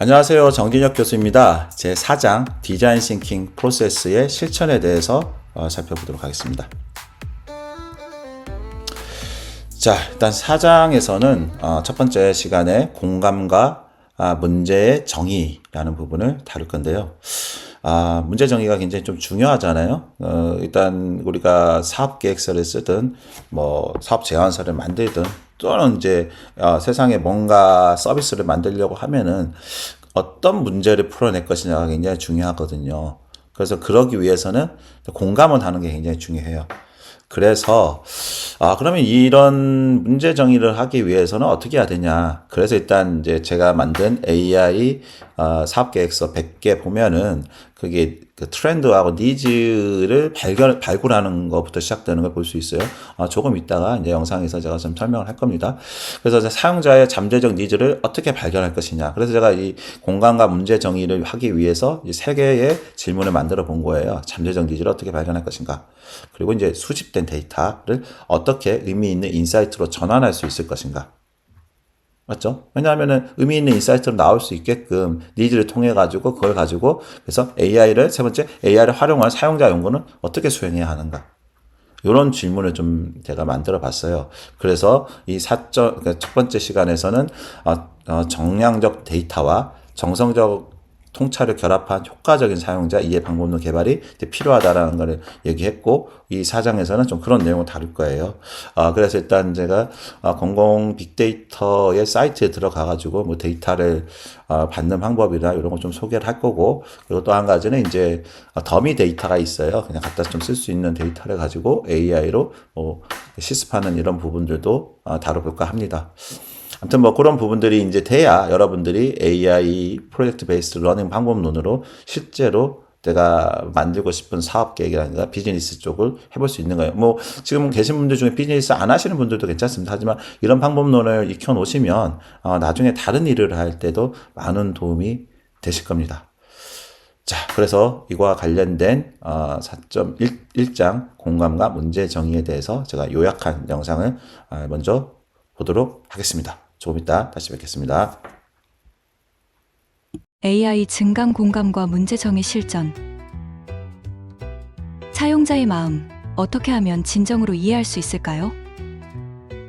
안녕하세요. 정진혁 교수입니다. 제4장 디자인 싱킹 프로세스의 실천에 대해서 살펴보도록 하겠습니다. 자, 일단 4장에서는 첫 번째 시간에 공감과 문제의 정의라는 부분을 다룰 건데요. 문제 정의가 굉장히 좀 중요하잖아요. 일단 우리가 사업 계획서를 쓰든 사업 제안서를 만들든 또는 이제 세상에 뭔가 서비스를 만들려고 하면은 어떤 문제를 풀어낼 것이냐가 굉장히 중요하거든요. 그래서 그러기 위해서는 공감을 하는 게 굉장히 중요해요. 그래서 그러면 이런 문제 정의를 하기 위해서는 어떻게 해야 되냐? 그래서 일단 이제 제가 만든 AI 사업 계획서 100개 보면은 그게 그 트렌드하고 니즈를 발굴하는 것부터 시작되는 걸 볼 수 있어요. 조금 이따가 이제 영상에서 제가 좀 설명을 할 겁니다. 그래서 사용자의 잠재적 니즈를 어떻게 발견할 것이냐. 그래서 제가 이 공감과 문제 정의를 하기 위해서 이 세 개의 질문을 만들어 본 거예요. 잠재적 니즈를 어떻게 발견할 것인가. 그리고 이제 수집된 데이터를 어떻게 의미 있는 인사이트로 전환할 수 있을 것인가. 맞죠? 왜냐하면은 의미 있는 인사이트로 나올 수 있게끔 니즈를 통해 가지고 그걸 가지고 그래서 세 번째 AI를 활용한 사용자 연구는 어떻게 수행해야 하는가. 이런 질문을 좀 제가 만들어 봤어요. 그래서 첫 번째 시간에서는 정량적 데이터와 정성적 통찰을 결합한 효과적인 사용자 이해 방법론 개발이 필요하다라는 걸 얘기했고, 이 4장에서는 좀 그런 내용을 다룰 거예요. 그래서 일단 제가 공공 빅데이터의 사이트에 들어가가지고 데이터를 받는 방법이나 이런 거 좀 소개를 할 거고, 그리고 또 한 가지는 이제 더미 데이터가 있어요. 그냥 갖다 좀 쓸 수 있는 데이터를 가지고 AI로 실습하는 이런 부분들도 다뤄볼까 합니다. 아무튼 그런 부분들이 이제 돼야 여러분들이 AI 프로젝트 베이스드 러닝 방법론으로 실제로 내가 만들고 싶은 사업 계획이라든가 비즈니스 쪽을 해볼 수 있는 거예요. 지금 계신 분들 중에 비즈니스 안 하시는 분들도 괜찮습니다. 하지만 이런 방법론을 익혀 놓으시면 나중에 다른 일을 할 때도 많은 도움이 되실 겁니다. 자, 그래서 이거와 관련된 4.1장 공감과 문제 정의에 대해서 제가 요약한 영상을 먼저 보도록 하겠습니다. 조금 이따 다시 뵙겠습니다. AI 증강 공감과 문제 정의 실전. 사용자의 마음, 어떻게 하면 진정으로 이해할 수 있을까요?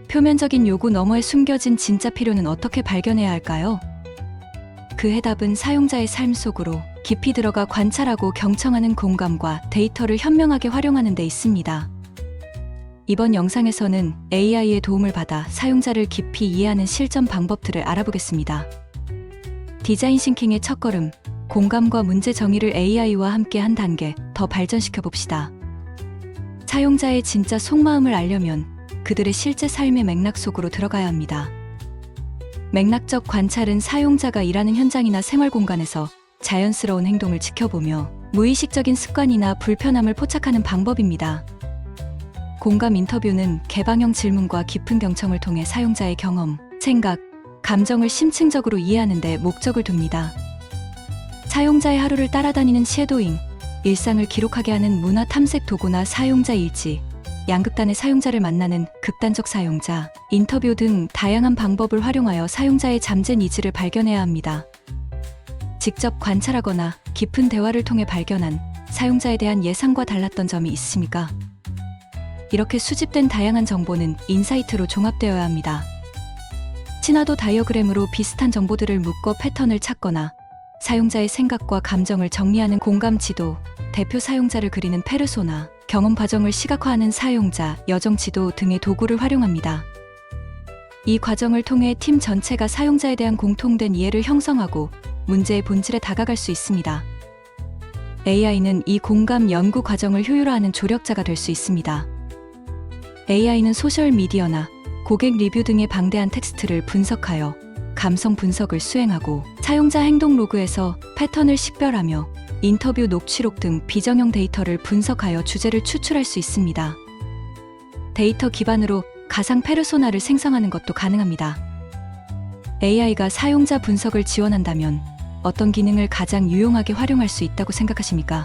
표면적인 요구 너머에 숨겨진 진짜 필요는 어떻게 발견해야 할까요? 그 해답은 사용자의 삶 속으로 깊이 들어가 관찰하고 경청하는 공감과 데이터를 현명하게 활용하는 데 있습니다. 이번 영상에서는 AI의 도움을 받아 사용자를 깊이 이해하는 실전 방법들을 알아보겠습니다. 디자인 싱킹의 첫걸음, 공감과 문제 정의를 AI와 함께 한 단계 더 발전시켜 봅시다. 사용자의 진짜 속마음을 알려면 그들의 실제 삶의 맥락 속으로 들어가야 합니다. 맥락적 관찰은 사용자가 일하는 현장이나 생활 공간에서 자연스러운 행동을 지켜보며 무의식적인 습관이나 불편함을 포착하는 방법입니다. 공감 인터뷰는 개방형 질문과 깊은 경청을 통해 사용자의 경험, 생각, 감정을 심층적으로 이해하는 데 목적을 둡니다. 사용자의 하루를 따라다니는 섀도잉, 일상을 기록하게 하는 문화 탐색 도구나 사용자 일지, 양극단의 사용자를 만나는 극단적 사용자, 인터뷰 등 다양한 방법을 활용하여 사용자의 잠재 니즈를 발견해야 합니다. 직접 관찰하거나 깊은 대화를 통해 발견한 사용자에 대한 예상과 달랐던 점이 있으십니까? 이렇게 수집된 다양한 정보는 인사이트로 종합되어야 합니다. 친화도 다이어그램으로 비슷한 정보들을 묶어 패턴을 찾거나 사용자의 생각과 감정을 정리하는 공감 지도, 대표 사용자를 그리는 페르소나, 경험 과정을 시각화하는 사용자, 여정 지도 등의 도구를 활용합니다. 이 과정을 통해 팀 전체가 사용자에 대한 공통된 이해를 형성하고 문제의 본질에 다가갈 수 있습니다. AI는 이 공감 연구 과정을 효율화하는 조력자가 될 수 있습니다. AI는 소셜미디어나 고객 리뷰 등의 방대한 텍스트를 분석하여 감성 분석을 수행하고 사용자 행동 로그에서 패턴을 식별하며 인터뷰 녹취록 등 비정형 데이터를 분석하여 주제를 추출할 수 있습니다. 데이터 기반으로 가상 페르소나를 생성하는 것도 가능합니다. AI가 사용자 분석을 지원한다면 어떤 기능을 가장 유용하게 활용할 수 있다고 생각하십니까?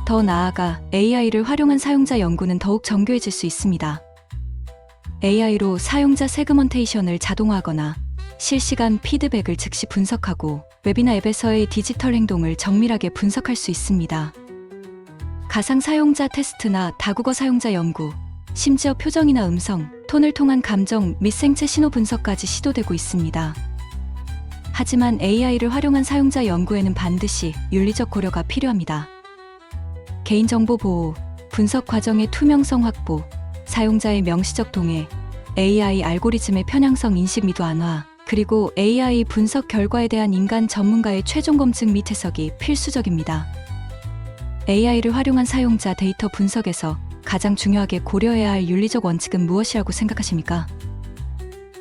더 나아가 AI를 활용한 사용자 연구는 더욱 정교해질 수 있습니다. AI로 사용자 세그먼테이션을 자동화하거나 실시간 피드백을 즉시 분석하고 웹이나 앱에서의 디지털 행동을 정밀하게 분석할 수 있습니다. 가상 사용자 테스트나 다국어 사용자 연구, 심지어 표정이나 음성, 톤을 통한 감정 및 생체 신호 분석까지 시도되고 있습니다. 하지만 AI를 활용한 사용자 연구에는 반드시 윤리적 고려가 필요합니다. 개인정보 보호, 분석 과정의 투명성 확보, 사용자의 명시적 동의, AI 알고리즘의 편향성 인식 및 완화, 그리고 AI 분석 결과에 대한 인간 전문가의 최종 검증 및 해석이 필수적입니다. AI를 활용한 사용자 데이터 분석에서 가장 중요하게 고려해야 할 윤리적 원칙은 무엇이라고 생각하십니까?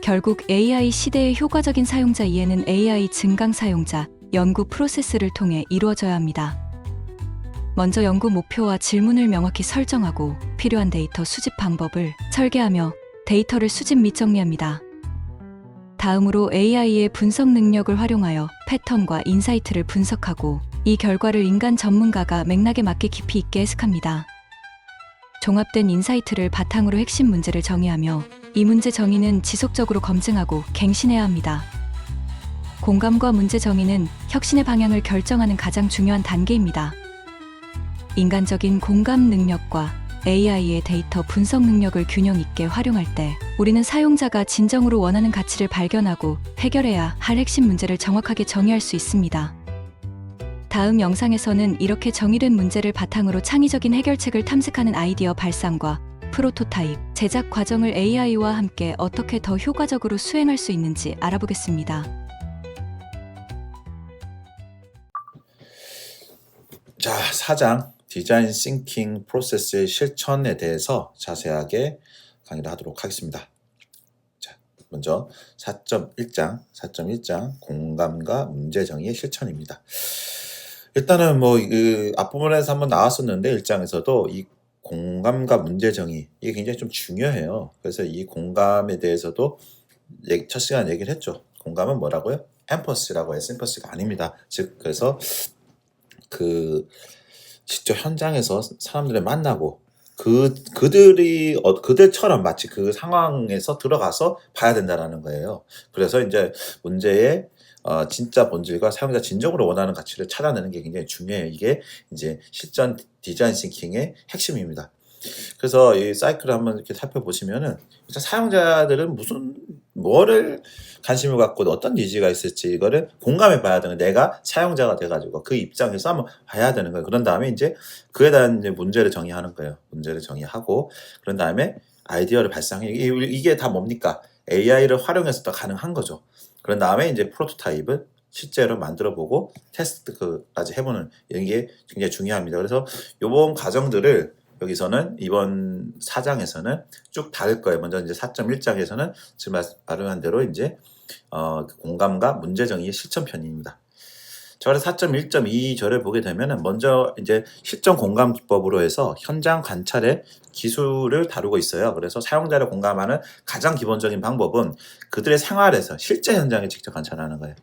결국 AI 시대의 효과적인 사용자 이해는 AI 증강 사용자 연구 프로세스를 통해 이루어져야 합니다. 먼저 연구 목표와 질문을 명확히 설정하고 필요한 데이터 수집 방법을 설계하며 데이터를 수집 및 정리합니다. 다음으로 AI의 분석 능력을 활용하여 패턴과 인사이트를 분석하고 이 결과를 인간 전문가가 맥락에 맞게 깊이 있게 해석합니다. 종합된 인사이트를 바탕으로 핵심 문제를 정의하며 이 문제 정의는 지속적으로 검증하고 갱신해야 합니다. 공감과 문제 정의는 혁신의 방향을 결정하는 가장 중요한 단계입니다. 인간적인 공감 능력과 AI의 데이터 분석 능력을 균형 있게 활용할 때 우리는 사용자가 진정으로 원하는 가치를 발견하고 해결해야 할 핵심 문제를 정확하게 정의할 수 있습니다. 다음 영상에서는 이렇게 정의된 문제를 바탕으로 창의적인 해결책을 탐색하는 아이디어 발상과 프로토타입, 제작 과정을 AI와 함께 어떻게 더 효과적으로 수행할 수 있는지 알아보겠습니다. 자, 4장 디자인 싱킹 프로세스의 실천에 대해서 자세하게 강의를 하도록 하겠습니다. 자, 먼저 4.1장 공감과 문제 정의의 실천입니다. 일단은 앞부분에서 한번 나왔었는데 1장에서도 이 공감과 문제 정의 이게 굉장히 좀 중요해요. 그래서 이 공감에 대해서도 첫 시간 얘기를 했죠. 공감은 뭐라고요? 엠퍼시라고 해서 엠퍼시가 아닙니다. 즉 그래서 직접 현장에서 사람들을 만나고 그들처럼 마치 그 상황에서 들어가서 봐야 된다라는 거예요. 그래서 이제 문제의 진짜 본질과 사용자 진정으로 원하는 가치를 찾아내는 게 굉장히 중요해요. 이게 이제 실전 디자인 싱킹의 핵심입니다. 그래서 이 사이클을 한번 이렇게 살펴보시면은 일단 사용자들은 뭐를 관심을 갖고 어떤 니즈가 있을지 이거를 공감해 봐야 되는 거예요. 내가 사용자가 돼가지고 그 입장에서 한번 봐야 되는 거예요. 그런 다음에 이제 그에 대한 이제 문제를 정의하는 거예요. 문제를 정의하고 그런 다음에 아이디어를 발상해. 이게 다 뭡니까? AI를 활용해서 또 가능한 거죠. 그런 다음에 이제 프로토타입을 실제로 만들어보고 테스트까지 해보는 이게 굉장히 중요합니다. 그래서 이번 과정들을 여기서는 이번 4장에서는 쭉 다룰 거예요. 먼저 이제 4.1장에서는 지금 말한 대로 이제 공감과 문제 정의의 실천편입니다. 자, 그래서 4.1.2절을 보게 되면은 먼저 이제 실전 공감 기법으로 해서 현장 관찰의 기술을 다루고 있어요. 그래서 사용자를 공감하는 가장 기본적인 방법은 그들의 생활에서 실제 현장에 직접 관찰하는 거예요.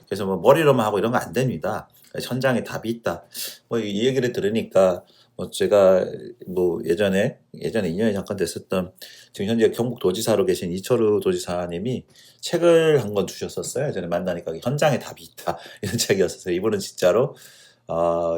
그래서 머리로만 하고 이런 거 안 됩니다. 현장에 답이 있다. 이 얘기를 들으니까 제가 예전에 2년이 잠깐 됐었던 지금 현재 경북도지사로 계신 이철우 도지사님이 책을 한 권 주셨었어요. 예전에 만나니까 현장에 답이 있다 이런 책이었어요. 이분은 진짜로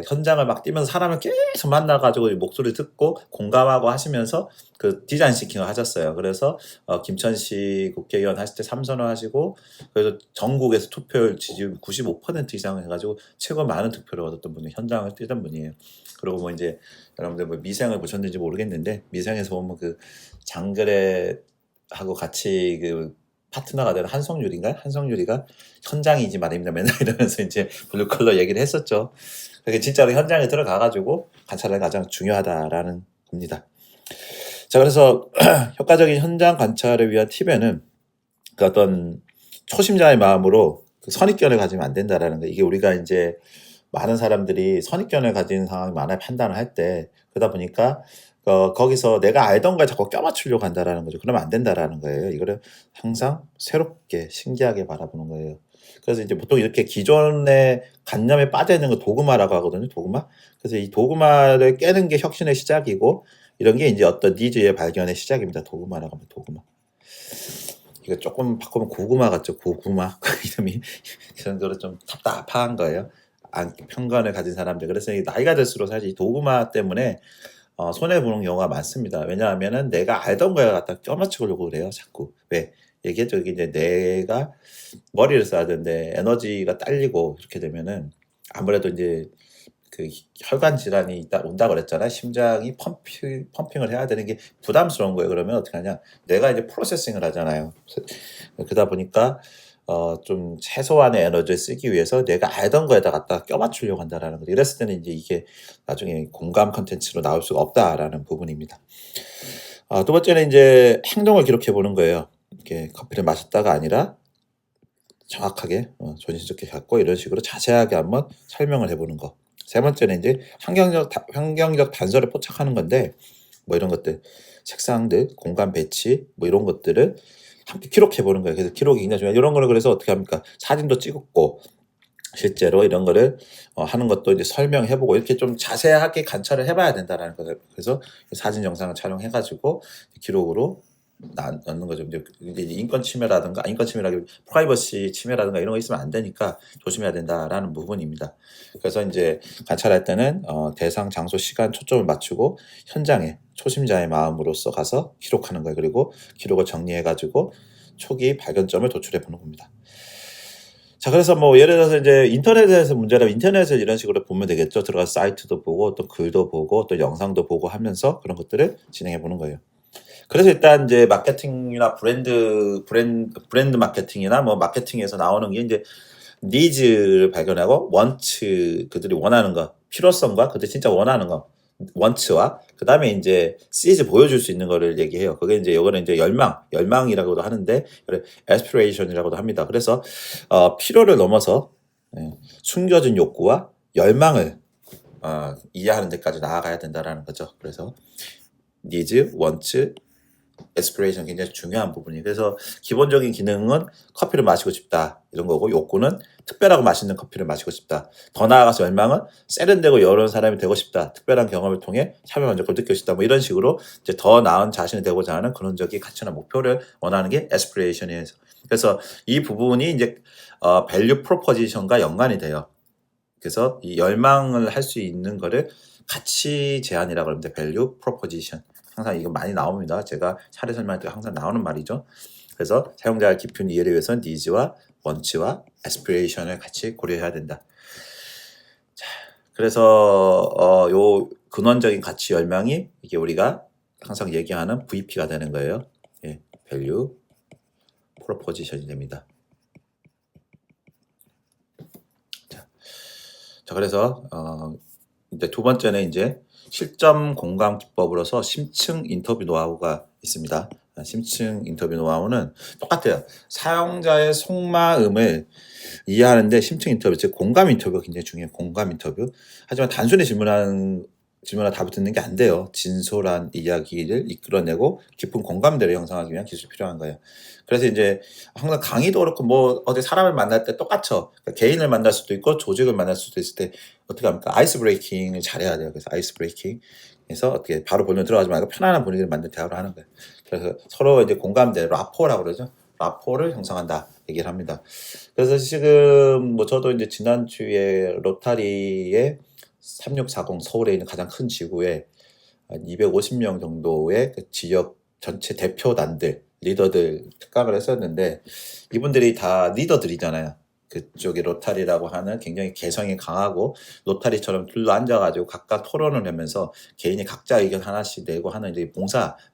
현장을 막 뛰면서 사람을 계속 만나가지고 목소리 듣고 공감하고 하시면서 그 디자인 싱킹을 하셨어요. 그래서 김천시 국회의원 하실 때 3선을 하시고 그래서 전국에서 투표율 지지율 95% 이상 해가지고 최고 많은 득표를 얻었던 분이 현장을 뛰던 분이에요. 그리고 이제 여러분들 미생을 보셨는지 모르겠는데 미생에서 보면 그 장그래하고 같이 그 파트너가 되는 한성유리가 현장이지 말입니다. 맨날 이러면서 이제 블루컬러 얘기를 했었죠. 그게 진짜로 현장에 들어가가지고 관찰이 가장 중요하다라는 겁니다. 자, 그래서 효과적인 현장 관찰을 위한 팁에는 그 어떤 초심자의 마음으로 그 선입견을 가지면 안 된다라는 거. 이게 우리가 이제 많은 사람들이 선입견을 가진 상황이 많아요. 판단을 할 때. 그러다 보니까 거기서 내가 알던 걸 자꾸 껴맞추려고 한다라는 거죠. 그러면 안 된다라는 거예요. 이거를 항상 새롭게 신기하게 바라보는 거예요. 그래서 이제 보통 이렇게 기존의 관념에 빠져 있는 거 도그마라고 하거든요. 도그마. 그래서 이 도그마를 깨는 게 혁신의 시작이고 이런 게 이제 어떤 니즈의 발견의 시작입니다. 도그마라고 하면 도그마. 이거 조금 바꾸면 고구마 같죠? 고구마 이름이 그 정도로 좀 답답한 거예요. 편견을 가진 사람들. 그래서 나이가 들수록 사실 이 도구마 때문에 손해 보는 경우가 많습니다. 왜냐하면은 내가 알던 거에 갖다 껴맞추려고 그래요, 자꾸. 왜? 얘기했죠. 이제 내가 머리를 써야 되는데 에너지가 딸리고 이렇게 되면은 아무래도 이제 그 혈관 질환이 온다 그랬잖아요. 심장이 펌핑을 해야 되는 게 부담스러운 거예요. 그러면 어떻게 하냐? 내가 이제 프로세싱을 하잖아요. 그러다 보니까 좀 최소한의 에너지를 쓰기 위해서 내가 알던 거에다 갖다 껴맞추려고 한다라는 거죠. 이랬을 때는 이제 이게 나중에 공감 컨텐츠로 나올 수가 없다라는 부분입니다. 두 번째는 이제 행동을 기록해 보는 거예요. 이렇게 커피를 마셨다가 아니라 정확하게 조심스럽게 갖고 이런 식으로 자세하게 한번 설명을 해보는 거. 세 번째는 이제 환경적 단서를 포착하는 건데 뭐 이런 것들 색상들 공간 배치 뭐 이런 것들을 함께 기록해 보는 거예요. 그래서 기록이 굉장히 중요해요. 이런 거를 그래서 어떻게 합니까? 사진도 찍었고 실제로 이런 거를 하는 것도 이제 설명해 보고 이렇게 좀 자세하게 관찰을 해봐야 된다라는 거죠. 그래서 사진 영상을 촬영해 가지고 기록으로 넣는 거죠. 이제 인권 침해라든가 인권 침해라기 프라이버시 침해라든가 이런 거 있으면 안 되니까 조심해야 된다라는 부분입니다. 그래서 이제 관찰할 때는 대상, 장소, 시간 초점을 맞추고 현장에 초심자의 마음으로서 가서 기록하는 거예요. 그리고 기록을 정리해 가지고 초기 발견점을 도출해 보는 겁니다. 자, 그래서 뭐 예를 들어서 이제 인터넷에서 문제라면 인터넷을 이런 식으로 보면 되겠죠. 들어가서 사이트도 보고 또 글도 보고 또 영상도 보고 하면서 그런 것들을 진행해 보는 거예요. 그래서 일단 이제 마케팅이나 브랜드 마케팅이나 뭐 마케팅에서 나오는 게 이제 니즈를 발견하고 원츠 그들이 원하는 거, 필요성과 그들이 진짜 원하는 거, 원츠와 그다음에 이제 시즈 보여줄 수 있는 거를 얘기해요. 그게 이제 요거는 이제 열망이라고도 하는데 aspiration이라고도 합니다. 그래서 필요를 넘어서 숨겨진 욕구와 열망을 이해하는 데까지 나아가야 된다라는 거죠. 그래서 니즈, 원츠, 에스피레이션 굉장히 중요한 부분이에요. 그래서 기본적인 기능은 커피를 마시고 싶다 이런 거고 욕구는 특별하고 맛있는 커피를 마시고 싶다. 더 나아가서 열망은 세련되고 여러운 사람이 되고 싶다. 특별한 경험을 통해 참여 만족을 느끼고 싶다. 뭐 이런 식으로 이제 더 나은 자신이 되고자 하는 근원적인 가치나 목표를 원하는 게 에스피레이션이에요. 그래서 이 부분이 이제 밸류 프로포지션과 연관이 돼요. 그래서 이 열망을 할 수 있는 거를 가치 제한이라고 합니다. 밸류 프로포지션. 항상 이거 많이 나옵니다. 제가 사례 설명할 때 항상 나오는 말이죠. 그래서 사용자의 깊은 이해를 위해서는 니즈와 원치와 에스피레이션을 같이 고려해야 된다. 자, 그래서 요 근원적인 가치 열망이 이게 우리가 항상 얘기하는 VP가 되는 거예요. 예, 밸류 프로포지션이 됩니다. 자, 그래서 이제 두 번째는 이제 실점 공감 기법으로서 심층 인터뷰 노하우가 있습니다. 심층 인터뷰 노하우는 똑같아요. 사용자의 속마음을 이해하는데 심층 인터뷰, 즉 공감 인터뷰가 굉장히 중요해요. 공감 인터뷰. 하지만 단순히 질문과 답을 듣는 게 안 돼요. 진솔한 이야기를 이끌어내고 깊은 공감대를 형성하기 위한 기술이 필요한 거예요. 그래서 이제 항상 강의도 그렇고 뭐 어디 사람을 만날 때 똑같죠. 그러니까 개인을 만날 수도 있고 조직을 만날 수도 있을 때 어떻게 합니까? 아이스 브레이킹을 잘해야 돼요. 그래서 아이스 브레이킹. 그래서 어떻게 바로 본론 들어가지 말고 편안한 분위기를 만든 대화를 하는 거예요. 그래서 서로 이제 공감대, 라포라고 그러죠. 라포를 형성한다 얘기를 합니다. 그래서 지금 뭐 저도 이제 지난주에 로타리의 3640 서울에 있는 가장 큰 지구에 250명 정도의 그 지역 전체 대표단들, 리더들 특강을 했었는데 이분들이 다 리더들이잖아요. 그쪽에 로타리라고 하는 굉장히 개성이 강하고 로타리처럼 둘러 앉아가지고 각각 토론을 하면서 개인이 각자 의견 하나씩 내고 하는 이제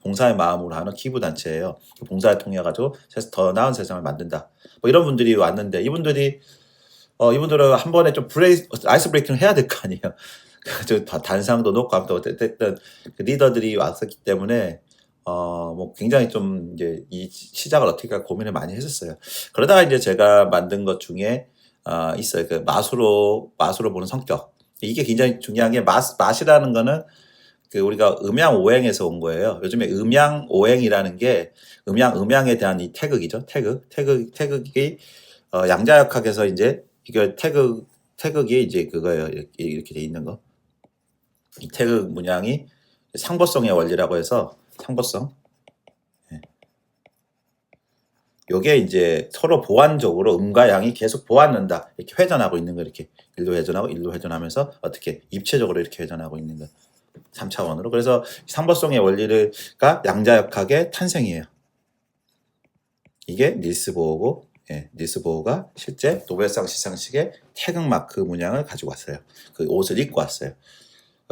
봉사의 마음으로 하는 기부단체예요. 봉사를 통해 가지고 더 나은 세상을 만든다. 뭐 이런 분들이 왔는데 이분들은 한 번에 좀 아이스 브레이킹을 해야 될 거 아니에요. 저 단상도 놓고 아무튼 어쨌든 그 리더들이 왔었기 때문에 뭐 굉장히 좀 이제 이 시작을 어떻게 할까 고민을 많이 했었어요. 그러다가 이제 제가 만든 것 중에 있어요. 그 맛으로 보는 성격. 이게 굉장히 중요한 게 맛이라는 거는 그 우리가 음양 오행에서 온 거예요. 요즘에 음양 오행이라는 게 음양에 대한 이 태극이죠. 태극이 양자역학에서 이제 이거 태극이 이제 그거예요. 이렇게 돼 있는 거. 이 태극 문양이 상보성의 원리라고 해서 상보성. 요게 이제 서로 보완적으로 음과 양이 계속 보완된다. 이렇게 회전하고 있는 거 이렇게 일로 회전하고 일로 회전하면서 어떻게 입체적으로 이렇게 회전하고 있는 거. 3차원으로. 그래서 상보성의 원리가 양자역학의 탄생이에요. 이게 닐스 보어고, 닐스 보어가 실제 노벨상 시상식에 태극마크 문양을 가지고 왔어요. 그 옷을 입고 왔어요.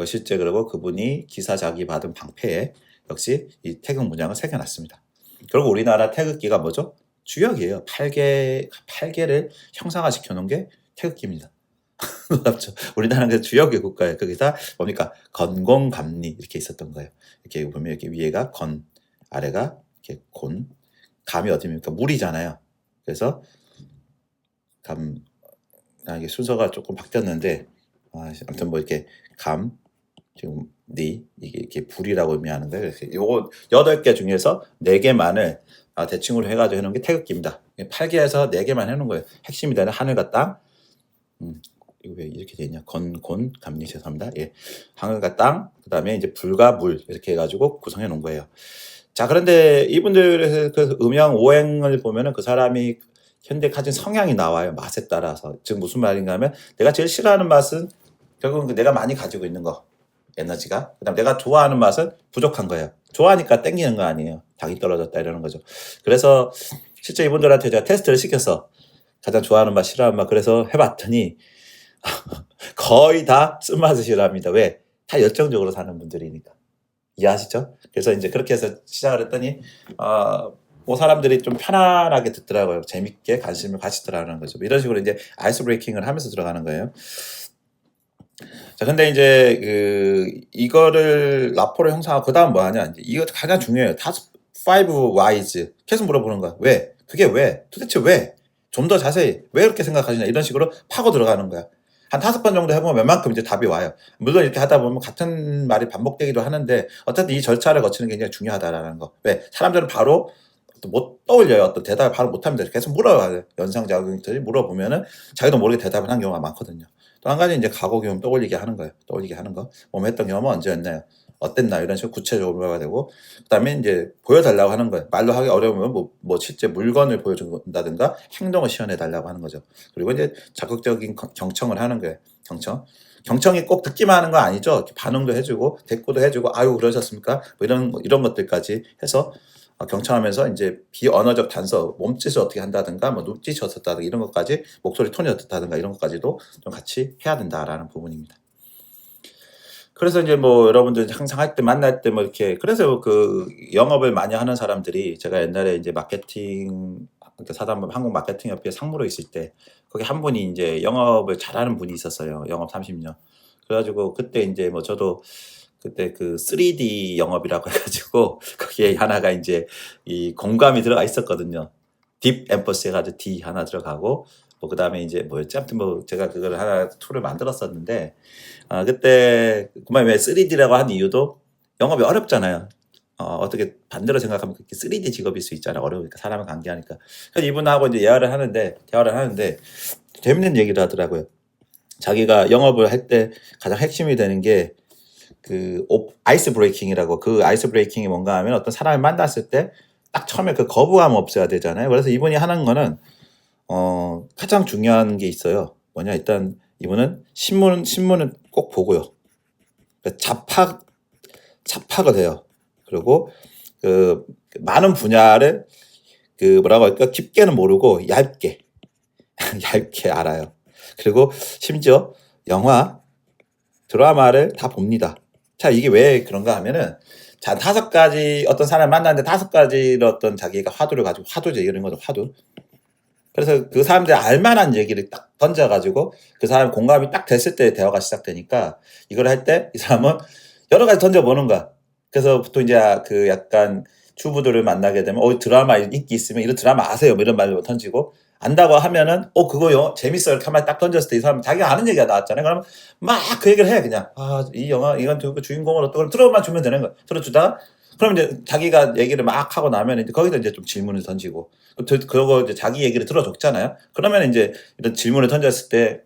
실제 그리고 그분이 기사자기 받은 방패에 역시 이 태극 문양을 새겨놨습니다. 그리고 우리나라 태극기가 뭐죠? 주역이에요. 8개를 형상화시켜 놓은 게 태극기입니다. 놀랍죠. 우리나라는 그 주역의 국가예요. 거기다 뭡니까? 건공감리 이렇게 있었던 거예요. 이렇게 보면 이렇게 위에가 건, 아래가 이렇게 곤, 감이 어디입니까? 물이잖아요. 그래서 이게 순서가 조금 바뀌었는데, 아무튼 뭐 이렇게 감, 지금 니 이게 이렇게 불이라고 의미하는 거예요. 그래서 요거 8개 중에서 4개만을 대칭으로 해가지고 해놓은 게 태극기입니다. 8개에서 4개만 해놓은 거예요. 핵심이 되는 하늘과 땅. 이거 왜 이렇게 돼 있냐? 곤, 감리 죄송합니다. 예, 하늘과 땅, 그다음에 이제 불과 물 이렇게 해가지고 구성해 놓은 거예요. 자, 그런데 이분들의 그 음양 오행을 보면은 그 사람이 현대 가진 성향이 나와요. 맛에 따라서. 즉 무슨 말인가 하면 내가 제일 싫어하는 맛은 결국은 내가 많이 가지고 있는 거. 에너지가. 그다음 내가 좋아하는 맛은 부족한 거예요. 좋아하니까 땡기는 거 아니에요. 당이 떨어졌다 이러는 거죠. 그래서 실제 이분들한테 제가 테스트를 시켜서 가장 좋아하는 맛, 싫어하는 맛 그래서 해봤더니 거의 다 쓴맛을 싫어합니다. 왜? 다 열정적으로 사는 분들이니까. 이해하시죠? 그래서 이제 그렇게 해서 시작을 했더니 뭐 사람들이 좀 편안하게 듣더라고요. 재밌게 관심을 가지더라는 거죠. 이런 식으로 이제 아이스 브레이킹을 하면서 들어가는 거예요. 자, 근데 이제 이거를 라포를 형성하고 그다음 뭐 하냐? 이제 이거 가장 중요해요. 타스 5 whys 계속 물어보는 거야. 왜? 그게 왜? 도대체 왜? 좀 더 자세히 왜 이렇게 생각하시냐? 이런 식으로 파고 들어가는 거야. 한 5번 정도 해보면 웬만큼 이제 답이 와요. 물론 이렇게 하다 보면 같은 말이 반복되기도 하는데 어쨌든 이 절차를 거치는 게 굉장히 중요하다라는 거. 왜? 사람들은 바로 못 떠올려요. 어떤 대답을 바로 못합니다. 계속 물어봐요. 연상작용들이 물어보면은 자기도 모르게 대답을 한 경우가 많거든요. 또 한 가지 이제 과거 경험 떠올리게 하는 거예요. 떠올리게 하는 거. 했던 경험은 언제였나요? 어땠나요? 이런 식으로 구체적으로 물어봐야 되고, 그 다음에 이제 보여달라고 하는 거예요. 말로 하기 어려우면 뭐 실제 물건을 보여준다든가 행동을 시연해달라고 하는 거죠. 그리고 이제 적극적인 경청을 하는 거예요. 경청이 꼭 듣기만 하는 거 아니죠. 이렇게 반응도 해주고, 대꾸도 해주고, 아유, 그러셨습니까? 뭐 이런 것들까지 해서 경청하면서 이제 비언어적 단서, 몸짓을 어떻게 한다든가, 뭐 눈짓이 어떻다든가 이런 것까지, 목소리 톤이 어떻다든가 이런 것까지도 좀 같이 해야 된다라는 부분입니다. 그래서 이제 뭐 여러분들 항상 할 때 만날 때 뭐 이렇게 그래서 그 영업을 많이 하는 사람들이 제가 옛날에 이제 마케팅 사단법 한국 마케팅 협회 상무로 있을 때 거기 한 분이 이제 영업을 잘하는 분이 있었어요. 영업 30년. 그래가지고 그때 이제 뭐 저도 그때 그 3D 영업이라고 해가지고 거기에 하나가 이제 이 공감이 들어가 있었거든요. 딥 엠퍼시 해가지고 D 하나 들어가고 뭐 그다음에 이제 뭐였지? 아무튼 뭐 제가 그걸 하나 툴을 만들었었는데 그때 그만 왜 3D라고 한 이유도 영업이 어렵잖아요. 어떻게 반대로 생각하면 그렇게 3D 직업일 수 있잖아요. 어려우니까 사람을 관계하니까. 그래서 이분하고 이제 대화를 하는데 재밌는 얘기를 하더라고요. 자기가 영업을 할 때 가장 핵심이 되는 게 그 아이스 브레이킹이라고 그 아이스 브레이킹이 뭔가 하면 어떤 사람을 만났을 때 딱 처음에 그 거부감 없어야 되잖아요. 그래서 이분이 하는 거는 가장 중요한 게 있어요. 뭐냐 일단 이분은 신문은 꼭 보고요. 그러니까 잡화가 돼요. 그리고 그 많은 분야를 그 뭐라고 할까 깊게는 모르고 얇게 알아요. 그리고 심지어 영화, 드라마를 다 봅니다. 자, 이게 왜 그런가 하면은 자, 5가지 어떤 사람을 만났는데 5가지를 어떤 자기가 화두를 가지고 화두제 이런 거죠, 화두. 그래서 그 사람들이 알만한 얘기를 딱 던져가지고 그 사람 공감이 딱 됐을 때 대화가 시작되니까 이걸 할 때 이 사람은 여러 가지 던져보는 거야. 그래서 보통 이제 그 약간 주부들을 만나게 되면 드라마 인기 있으면 이런 드라마 아세요? 뭐 이런 말로 던지고 안다고 하면은 그거 재밌어요. 이렇게 한 말 딱 던졌을 때 이 사람 자기가 아는 얘기가 나왔잖아요. 그러면 막 그 얘기를 해 그냥 이 영화 이건 그 주인공을 어떻게 들어만 주면 되는 거야. 들어주다가 그럼 이제 자기가 얘기를 막 하고 나면 이제 거기서 이제 좀 질문을 던지고 그거 이제 자기 얘기를 들어줬잖아요. 그러면 이제 이런 질문을 던졌을 때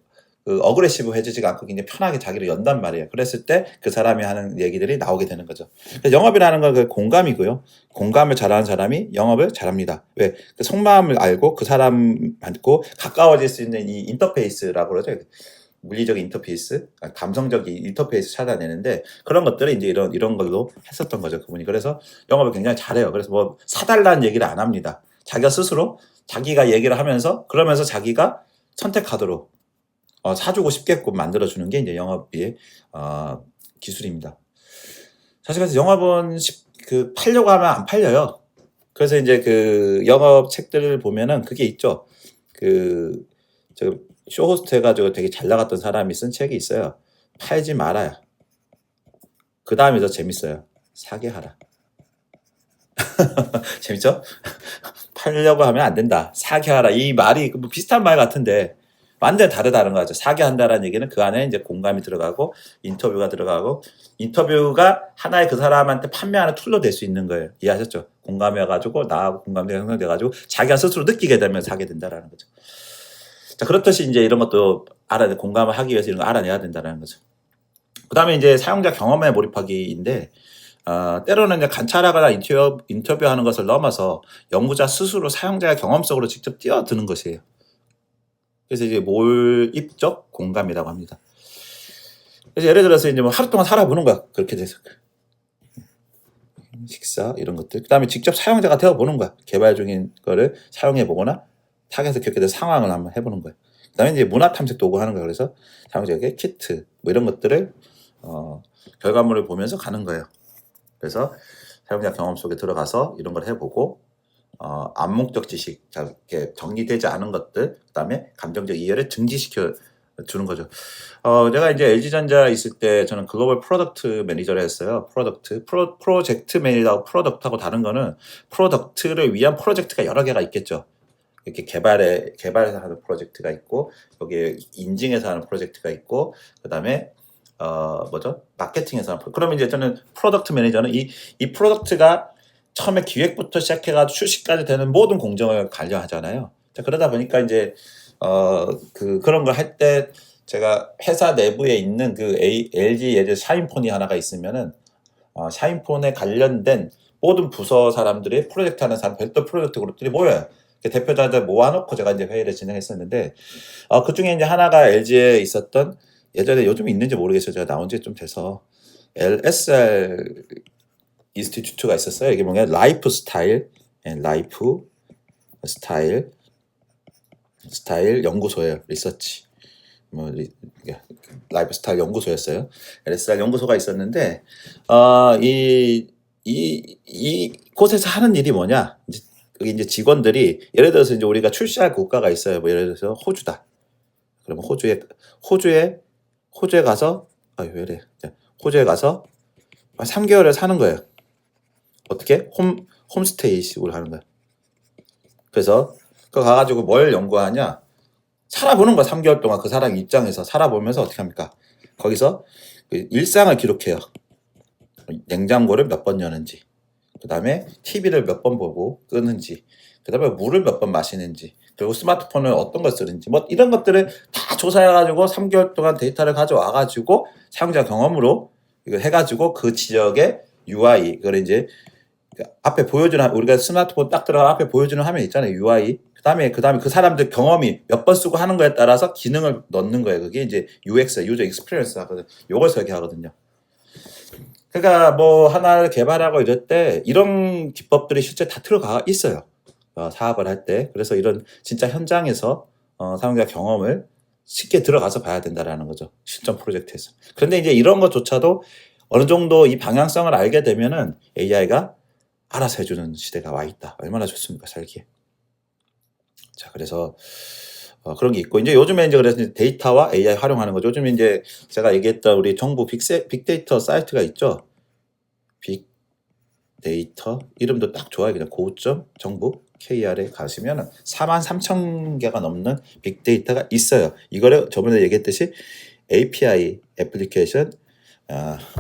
어그레시브 해지지가 않고 굉장히 편하게 자기를 연단 말이에요. 그랬을 때 그 사람이 하는 얘기들이 나오게 되는 거죠. 그래서 영업이라는 건 그 공감이고요. 공감을 잘하는 사람이 영업을 잘합니다. 왜? 그 속마음을 알고 그 사람 믿고 가까워질 수 있는 이 인터페이스라고 그러죠. 물리적인 인터페이스, 감성적인 인터페이스 찾아내는데 그런 것들을 이제 이런 걸로 했었던 거죠. 그분이. 그래서 영업을 굉장히 잘해요. 그래서 뭐 사달라는 얘기를 안 합니다. 자기가 스스로 자기가 얘기를 하면서 그러면서 자기가 선택하도록 사주고 싶게끔 만들어주는 게 이제 영업의 기술입니다. 사실 그래서 영업은 팔려고 하면 안 팔려요. 그래서 이제 그 영업 책들을 보면은 그게 있죠. 저 쇼호스트 해가지고 되게 잘 나갔던 사람이 쓴 책이 있어요. 팔지 말아요. 그 다음이 더 재밌어요. 사게 하라. 재밌죠? 팔려고 하면 안 된다. 사게 하라. 이 말이 뭐 비슷한 말 같은데 완전 다르다는 거죠. 사게 한다라는 얘기는 그 안에 이제 공감이 들어가고 인터뷰가 들어가고 인터뷰가 하나의 그 사람한테 판매하는 툴로 될 수 있는 거예요. 이해하셨죠? 공감해가지고 나하고 공감대가 형성돼가지고 자기가 스스로 느끼게 되면 사게 된다라는 거죠. 자, 그렇듯이 이제 이런 것도 공감을 하기 위해서 이런 거 알아내야 된다는 거죠. 그 다음에 이제 사용자 경험에 몰입하기인데, 때로는 이제 관찰하거나 인터뷰하는 것을 넘어서 연구자 스스로 사용자의 경험 속으로 직접 뛰어드는 것이에요. 그래서 이제 몰입적 공감이라고 합니다. 그래서 예를 들어서 이제 뭐 하루 동안 살아보는 거야. 그렇게 돼서. 식사, 이런 것들. 그 다음에 직접 사용자가 되어보는 거야. 개발 중인 거를 사용해보거나 타겟을 겪게 된 상황을 한번 해보는 거예요. 그 다음에 이제 문화 탐색도 오고 하는 거예요. 그래서 사용자에게 키트, 뭐 이런 것들을, 결과물을 보면서 가는 거예요. 그래서 사용자 경험 속에 들어가서 이런 걸 해보고, 암묵적 지식, 이렇게 정리되지 않은 것들, 그 다음에 감정적 이해를 증지시켜 주는 거죠. 제가 이제 LG전자 있을 때 저는 글로벌 프로덕트 매니저를 했어요. 프로젝트 매니저하고 프로덕트하고 다른 거는 프로덕트를 위한 프로젝트가 여러 개가 있겠죠. 이렇게 개발해서 하는 프로젝트가 있고, 여기에 인증해서 하는 프로젝트가 있고, 그 다음에, 마케팅에서 하는 그러면 이제 저는 프로덕트 매니저는 이 프로덕트가 처음에 기획부터 시작해가지고 출시까지 되는 모든 공정을 관리하잖아요. 자, 그러다 보니까 이제, 그런 걸 할 때 제가 회사 내부에 있는 LG 예전 샤인폰이 하나가 있으면은, 샤인폰에 관련된 모든 부서 사람들이 프로젝트 하는 사람, 별도 프로젝트 그룹들이 모여요. 대표자들 모아놓고 제가 이제 회의를 진행했었는데, 그 중에 이제 하나가 LG에 있었던, 예전에 요즘 있는지 모르겠어요. 제가 나온 지 좀 돼서, LSR 인스티튜트가 있었어요. 이게 뭐냐, 라이프 스타일 연구소예요. 리서치. 라이프 스타일 연구소였어요. LSR 연구소가 있었는데, 이 곳에서 하는 일이 뭐냐, 그게 이제 직원들이, 예를 들어서 이제 우리가 출시할 국가가 있어요. 뭐 예를 들어서 호주다. 그러면 호주에 가서, 호주에 가서 3개월을 사는 거예요. 어떻게? 홈스테이식으로 하는 거예요. 그래서 그거 가가지고 뭘 연구하냐? 살아보는 거야. 3개월 동안 그 사람 입장에서 살아보면서 어떻게 합니까? 거기서 그 일상을 기록해요. 냉장고를 몇 번 여는지, 그 다음에 TV를 몇 번 보고 끄는지, 그 다음에 물을 몇 번 마시는지, 그리고 스마트폰을 어떤 걸 쓰는지, 뭐 이런 것들을 다 조사해가지고 3개월 동안 데이터를 가져와가지고 사용자 경험으로 이거 해가지고 그 지역의 UI, 그걸 이제 앞에 보여주는, 우리가 스마트폰 딱 들어가 앞에 보여주는 화면 있잖아요. UI. 그 다음에 그 사람들 경험이 몇 번 쓰고 하는 거에 따라서 기능을 넣는 거예요. 그게 이제 UX, 유저 익스피리언스 하거든요. 요걸 설계하거든요. 그러니까 뭐 하나를 개발하고 이럴 때 이런 기법들이 실제 다 들어가 있어요. 사업을 할 때. 그래서 이런 진짜 현장에서 사용자 경험을 쉽게 들어가서 봐야 된다라는 거죠. 실전 프로젝트에서. 그런데 이제 이런 것조차도 어느 정도 이 방향성을 알게 되면은 AI가 알아서 해주는 시대가 와 있다. 얼마나 좋습니까, 살기에. 자, 그래서 그런 게 있고, 이제 요즘에 이제 그래서 데이터와 AI 활용하는 거죠. 요즘 이제 제가 얘기했던 우리 정부 빅데이터 사이트가 있죠. 빅데이터 이름도 딱 좋아요. 그냥 고점 정부 KR에 가시면 43,000개가 넘는 빅데이터가 있어요. 이거를 저번에 얘기했듯이 API 애플리케이션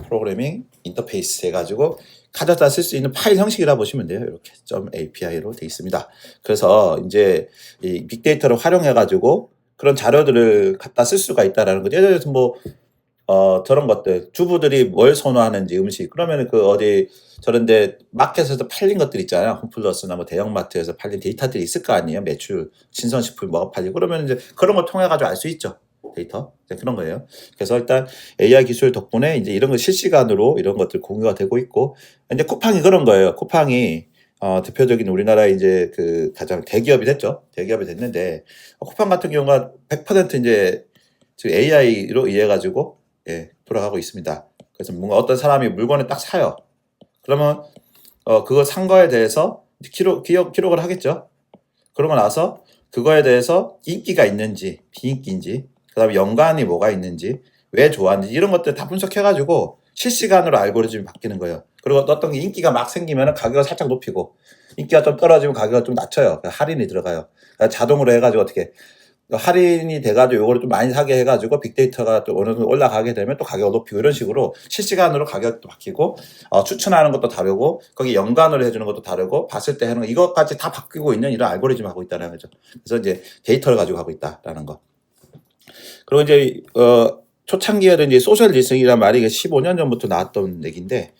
프로그래밍 인터페이스 해가지고 가져다 쓸 수 있는 파일 형식이라 보시면 돼요. 이렇게 .api로 되어 있습니다. 그래서 이제 이 빅데이터를 활용해가지고 그런 자료들을 갖다 쓸 수가 있다라는 거죠. 예를 들어서 뭐 저런 것들 주부들이 뭘 선호하는지 음식 그러면은 그 어디 저런 데 마켓에서 팔린 것들 있잖아요. 홈플러스나 뭐 대형마트에서 팔린 데이터들이 있을 거 아니에요. 매출, 신선식품 뭐가 팔리고 그러면 이제 그런 걸 통해 가지고 알 수 있죠. 데이터. 이제 그런 거예요. 그래서 일단 AI 기술 덕분에 이제 이런 거 실시간으로 이런 것들 공유가 되고 있고 이제 쿠팡이 그런 거예요. 쿠팡이 대표적인 우리나라 이제 그 가장 대기업이 됐죠. 대기업이 됐는데 쿠팡 같은 경우가 100% 이제 지금 AI로 의해 가지고 돌아가고 있습니다. 그래서 뭔가 어떤 사람이 물건을 딱 사요. 그러면 그거 산 거에 대해서 기록을 하겠죠. 그러고 나서 그거에 대해서 인기가 있는지 비인기인지 그다음에 연관이 뭐가 있는지 왜 좋아하는지 이런 것들 다 분석해가지고 실시간으로 알고리즘이 바뀌는 거예요. 그리고 어떤 게 인기가 막 생기면 가격을 살짝 높이고 인기가 좀 떨어지면 가격을 좀 낮춰요. 할인이 들어가요. 자동으로 해가지고 어떻게 할인이 돼가지고 요거를 좀 많이 사게 해가지고 빅데이터가 또 어느 정도 올라가게 되면 또 가격을 높이고 이런 식으로 실시간으로 가격도 바뀌고 추천하는 것도 다르고 거기 연관을 해주는 것도 다르고 봤을 때 하는 거 이것까지 다 바뀌고 있는 이런 알고리즘을 하고 있다는 거죠. 그래서 이제 데이터를 가지고 하고 있다라는 거. 그리고 이제 초창기에는 이제 소셜 리스닝이라는 말이 15년 전부터 나왔던 얘기인데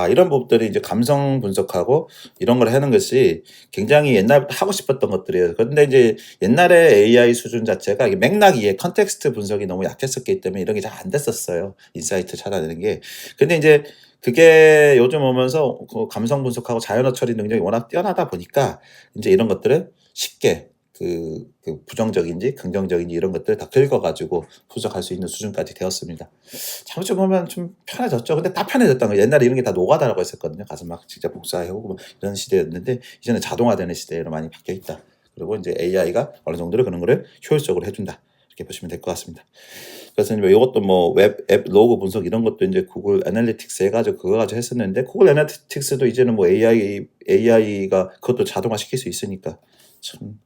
이런 부분들이 이제 감성 분석하고 이런 걸 하는 것이 굉장히 옛날부터 하고 싶었던 것들이에요. 그런데 이제 옛날에 AI 수준 자체가 이게 맥락 이해, 컨텍스트 분석이 너무 약했었기 때문에 이런 게 잘 안 됐었어요. 인사이트 찾아내는 게. 근데 이제 그게 요즘 오면서 그 감성 분석하고 자연어 처리 능력이 워낙 뛰어나다 보니까 이제 이런 것들을 쉽게 그 부정적인지 긍정적인지 이런 것들을 다 긁어가지고 분석할 수 있는 수준까지 되었습니다. 잘못 보면 좀 편해졌죠. 근데 다 편해졌다는 거예요. 옛날에 이런 게 다 노가다라고 했었거든요. 가서 막 직접 복사해오고 뭐 이런 시대였는데 이제는 자동화되는 시대로 많이 바뀌어 있다. 그리고 이제 AI가 어느 정도로 그런 거를 효율적으로 해준다. 이렇게 보시면 될 것 같습니다. 그래서 이제 이것도 뭐 웹 앱 로그 분석 이런 것도 이제 구글 애널리틱스 해가지고 그거 가지고 했었는데 구글 애널리틱스도 이제는 뭐 AI가 그것도 자동화 시킬 수 있으니까 참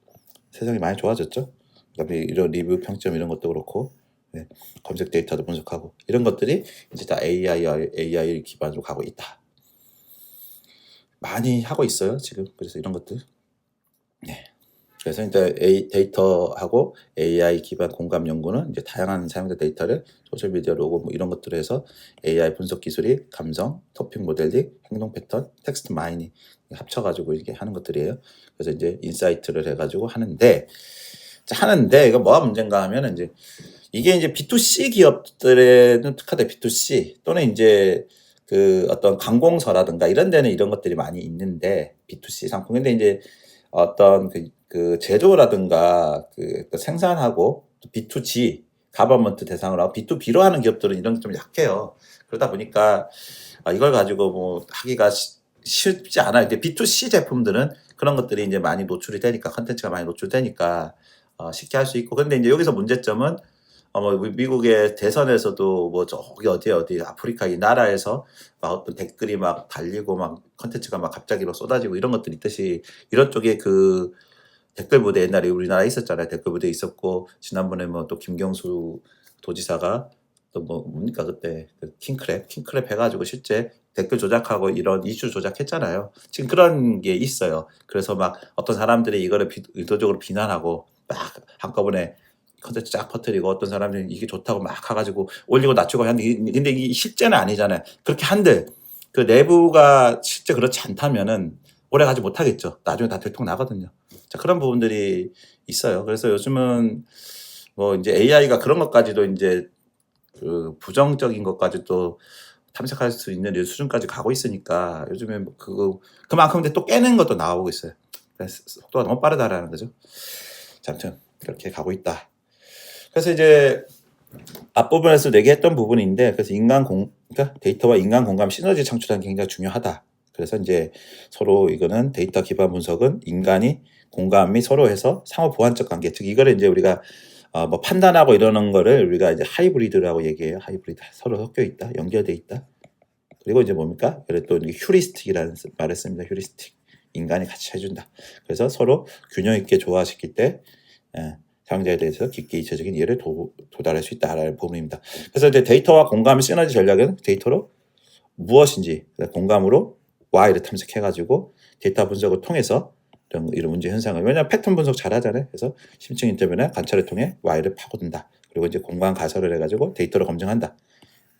세상이 많이 좋아졌죠. 그다음에 이런 리뷰 평점 이런 것도 그렇고 검색 데이터도 분석하고 이런 것들이 이제 다 AI 기반으로 가고 있다. 많이 하고 있어요 지금. 그래서 이런 것들. 그래서 이제 데이터하고 AI 기반 공감 연구는 이제 다양한 사용자 데이터를 소셜 미디어 로고 뭐 이런 것들을 해서 AI 분석 기술이 감성, 토픽 모델링, 행동 패턴, 텍스트 마이닝 합쳐가지고 이렇게 하는 것들이에요. 그래서 이제 인사이트를 해가지고 하는데 이거 뭐가 문제인가 하면 이제 이게 이제 B2C 기업들에는 특화된 B2C 또는 이제 그 어떤 관공서라든가 이런 데는 이런 것들이 많이 있는데 B2C 상품 근데 이제 어떤 그 제조라든가 그 생산하고 B2G 가버먼트 대상으로 하고 B2B로 하는 기업들은 이런 게 좀 약해요. 그러다 보니까 이걸 가지고 뭐 하기가 쉽지 않아요. 근데 B2C 제품들은 그런 것들이 이제 많이 노출이 되니까 컨텐츠가 많이 노출되니까 쉽게 할 수 있고 근데 이제 여기서 문제점은 뭐 미국의 대선에서도 뭐 저기 어디 아프리카 이 나라에서 막 어떤 댓글이 막 달리고 막 컨텐츠가 막 갑자기 막 쏟아지고 이런 것들이 있듯이 이런 쪽에 그 댓글 부대 옛날에 우리나라에 있었잖아요. 댓글 부대 있었고 지난번에 뭐 또 김경수 도지사가 또 뭐 뭡니까 그때 그 킹크랩 해가지고 실제 댓글 조작하고 이런 이슈 조작했잖아요. 지금 그런 게 있어요. 그래서 막 어떤 사람들이 이거를 의도적으로 비난하고 막 한꺼번에 컨텐츠 쫙 퍼뜨리고 어떤 사람들은 이게 좋다고 막 가가지고 올리고 낮추고 하는데 근데 이게 실제는 아니잖아요. 그렇게 한들 그 내부가 실제 그렇지 않다면은 오래 가지 못하겠죠. 나중에 다 들통 나거든요. 자, 그런 부분들이 있어요. 그래서 요즘은 뭐 이제 AI가 그런 것까지도 이제 그 부정적인 것까지도 탐색할 수 있는 수준까지 가고 있으니까 요즘에 뭐 그만큼 근데 또 깨는 것도 나오고 있어요. 그래서 속도가 너무 빠르다라는 거죠. 자, 아무튼 그렇게 가고 있다. 그래서 이제 앞부분에서 얘기했던 부분인데 그래서 그러니까 데이터와 인간 공감 시너지 창출하는 게 굉장히 중요하다. 그래서 이제 서로 이거는 데이터 기반 분석은 인간이 공감 및 서로 해서 상호 보완적 관계 즉 이거를 이제 우리가 뭐 판단하고 이러는 거를 우리가 이제 하이브리드라고 얘기해요. 하이브리드 서로 섞여 있다, 연결돼 있다. 그리고 이제 뭡니까? 그래 또 휴리스틱이라는 말을 씁니다. 휴리스틱 인간이 같이 해준다. 그래서 서로 균형 있게 조화시킬 때 사용자에 대해서 깊게 이체적인 이해를 도달할 수 있다라는 부분입니다. 그래서 이제 데이터와 공감의 시너지 전략은 데이터로 무엇인지 공감으로 why를 탐색해가지고 데이터 분석을 통해서 이런 문제 현상을. 왜냐하면 패턴 분석 잘 하잖아요. 그래서 심층 인터뷰나 관찰을 통해 Y를 파고든다. 그리고 이제 공간 가설을 해가지고 데이터로 검증한다.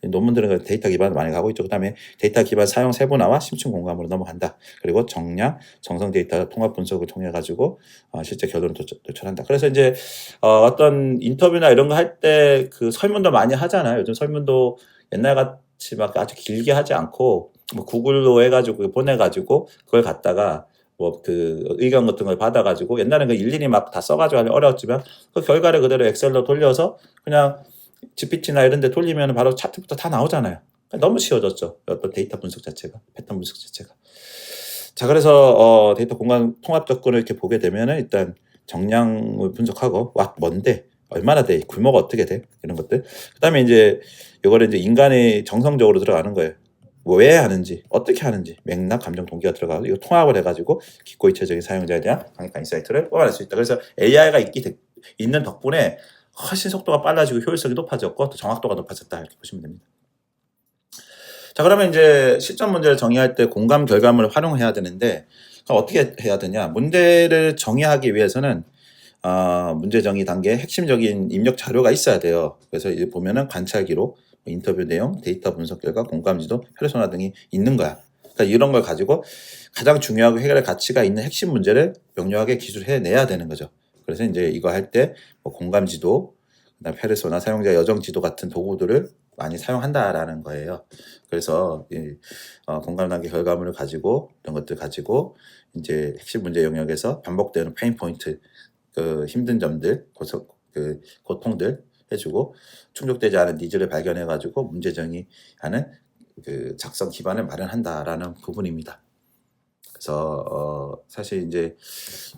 논문들은 데이터 기반 많이 가고 있죠. 그다음에 데이터 기반 사용 세분화와 심층 공감으로 넘어간다. 그리고 정량, 정성 데이터 통합 분석을 통해 가지고 실제 결론을 도출한다. 그래서 이제 어떤 인터뷰나 이런 거 할 때 그 설문도 많이 하잖아요. 요즘 설문도 옛날 같이 막 아주 길게 하지 않고 뭐 구글로 해가지고 보내가지고 그걸 갖다가 뭐 그 의견 같은 걸 받아가지고 옛날에는 그 일일이 막 다 써가지고 하면 어려웠지만 그 결과를 그대로 엑셀로 돌려서 그냥 GPT나 이런 데 돌리면 바로 차트부터 다 나오잖아요. 그러니까 너무 쉬워졌죠. 어떤 데이터 분석 자체가, 패턴 분석 자체가. 자, 그래서 데이터 공간 통합 접근을 이렇게 보게 되면은 일단 정량을 분석하고 뭔데, 얼마나 돼, 규모가 어떻게 돼, 이런 것들. 그다음에 이제 이거를 이제 인간의 정성적으로 들어가는 거예요. 왜 하는지, 어떻게 하는지, 맥락, 감정, 동기가 들어가고 이거 통합을 해가지고 깊고 입체적인 사용자에 대한 강력한 인사이트를 뽑아낼 수 있다. 그래서 AI가 있는 덕분에 훨씬 속도가 빨라지고 효율성이 높아졌고 또 정확도가 높아졌다 이렇게 보시면 됩니다. 자, 그러면 이제 실전 문제를 정의할 때 공감 결과물을 활용해야 되는데 그럼 어떻게 해야 되냐? 문제를 정의하기 위해서는 문제 정의 단계에 핵심적인 입력 자료가 있어야 돼요. 그래서 이제 보면은 관찰 기록, 인터뷰 내용, 데이터 분석 결과, 공감 지도, 페르소나 등이 있는 거야. 그러니까 이런 걸 가지고 가장 중요하고 해결할 가치가 있는 핵심 문제를 명료하게 기술해내야 되는 거죠. 그래서 이제 이거 할 때 뭐 공감 지도, 그다음 페르소나, 사용자 여정 지도 같은 도구들을 많이 사용한다라는 거예요. 그래서 공감 단계 결과물을 가지고 이런 것들 가지고 이제 핵심 문제 영역에서 반복되는 페인 포인트, 그 힘든 점들, 그 고통들 해주고 충족되지 않은 니즈를 발견해가지고 문제 정의하는 그 작성 기반을 마련한다라는 부분입니다. 그래서 사실 이제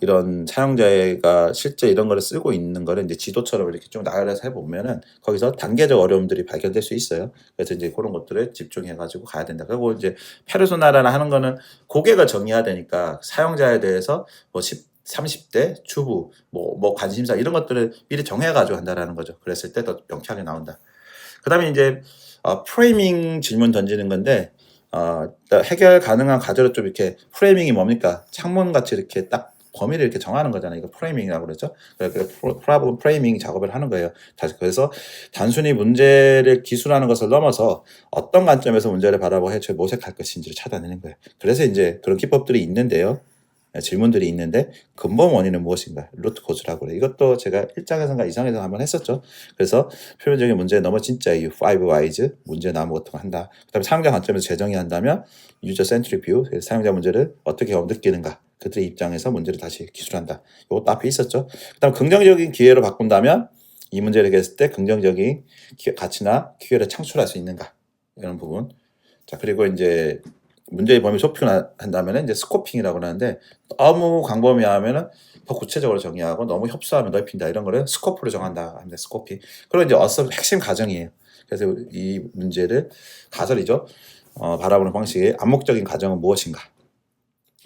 이런 사용자가 실제 이런 거를 쓰고 있는 거를 이제 지도처럼 이렇게 좀 나열해서 해보면은 거기서 단계적 어려움들이 발견될 수 있어요. 그래서 이제 그런 것들을 집중해가지고 가야 된다. 그리고 이제 페르소나라는 하는 거는 고객을 정의해야 되니까 사용자에 대해서 뭐 30대 주부 뭐 관심사 이런 것들을 미리 정해가지고 한다라는 거죠. 그랬을 때 더 명쾌하게 나온다. 그다음에 이제 프레이밍 질문 던지는 건데 해결 가능한 과제로 좀 이렇게 프레이밍이 뭡니까? 창문같이 이렇게 딱 범위를 이렇게 정하는 거잖아요. 이거 프레이밍이라고 그러죠. 그래서 프로블럼 프레이밍 작업을 하는 거예요. 그래서 단순히 문제를 기술하는 것을 넘어서 어떤 관점에서 문제를 바라보고 해결 모색할 것인지를 찾아내는 거예요. 그래서 이제 그런 기법들이 있는데요. 질문들이 있는데 근본 원인은 무엇인가? 루트 코즈라고 그래요. 이것도 제가 1장에서인가 2장에서 한번 했었죠. 그래서 표면적인 문제에 넘어 진짜 이유, 5Whys, 문제 나무 같은 거 한다. 그다음에 사용자 관점에서 재정의 한다면 유저 센트리 뷰, 사용자 문제를 어떻게 느끼는가? 그들의 입장에서 문제를 다시 기술한다. 이것도 앞에 있었죠. 그다음 긍정적인 기회로 바꾼다면 이 문제를 해결했을 때 긍정적인 가치나 기회를 창출할 수 있는가? 이런 부분. 자, 그리고 이제 문제의 범위 좁히고 한다면 이제 스코핑이라고 하는데 너무 광범위하면은 더 구체적으로 정의하고 너무 협소하면 넓힌다 이런 거를 스코프로 정한다 합니다. 스코핑. 그리고 이제 핵심 가정이에요. 그래서 이 문제를 가설이죠. 바라보는 방식의 암묵적인 가정은 무엇인가.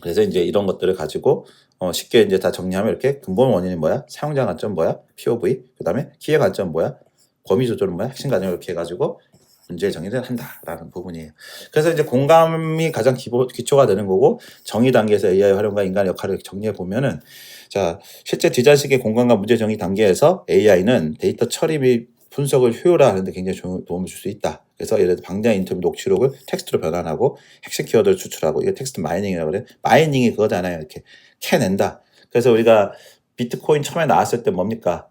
그래서 이제 이런 것들을 가지고 쉽게 이제 다 정리하면 이렇게 근본 원인이 뭐야? 사용자 관점 뭐야? POV. 그다음에 기회 관점 뭐야? 범위 조절은 뭐야? 핵심 가정 이렇게 해가지고 문제 정의를 한다라는 부분이에요. 그래서 이제 공감이 가장 기초가 되는 거고 정의 단계에서 AI 활용과 인간의 역할을 정리해 보면은 자 실제 디자인식의 공감과 문제 정의 단계에서 AI는 데이터 처리 및 분석을 효율화하는 데 굉장히 도움을 줄 수 있다. 그래서 예를 들어 방대한 인터뷰 녹취록을 텍스트로 변환하고 핵심 키워드를 추출하고 이게 텍스트 마이닝이라고 그래. 마이닝이 그거잖아요. 이렇게 캐낸다. 그래서 우리가 비트코인 처음에 나왔을 때 뭡니까?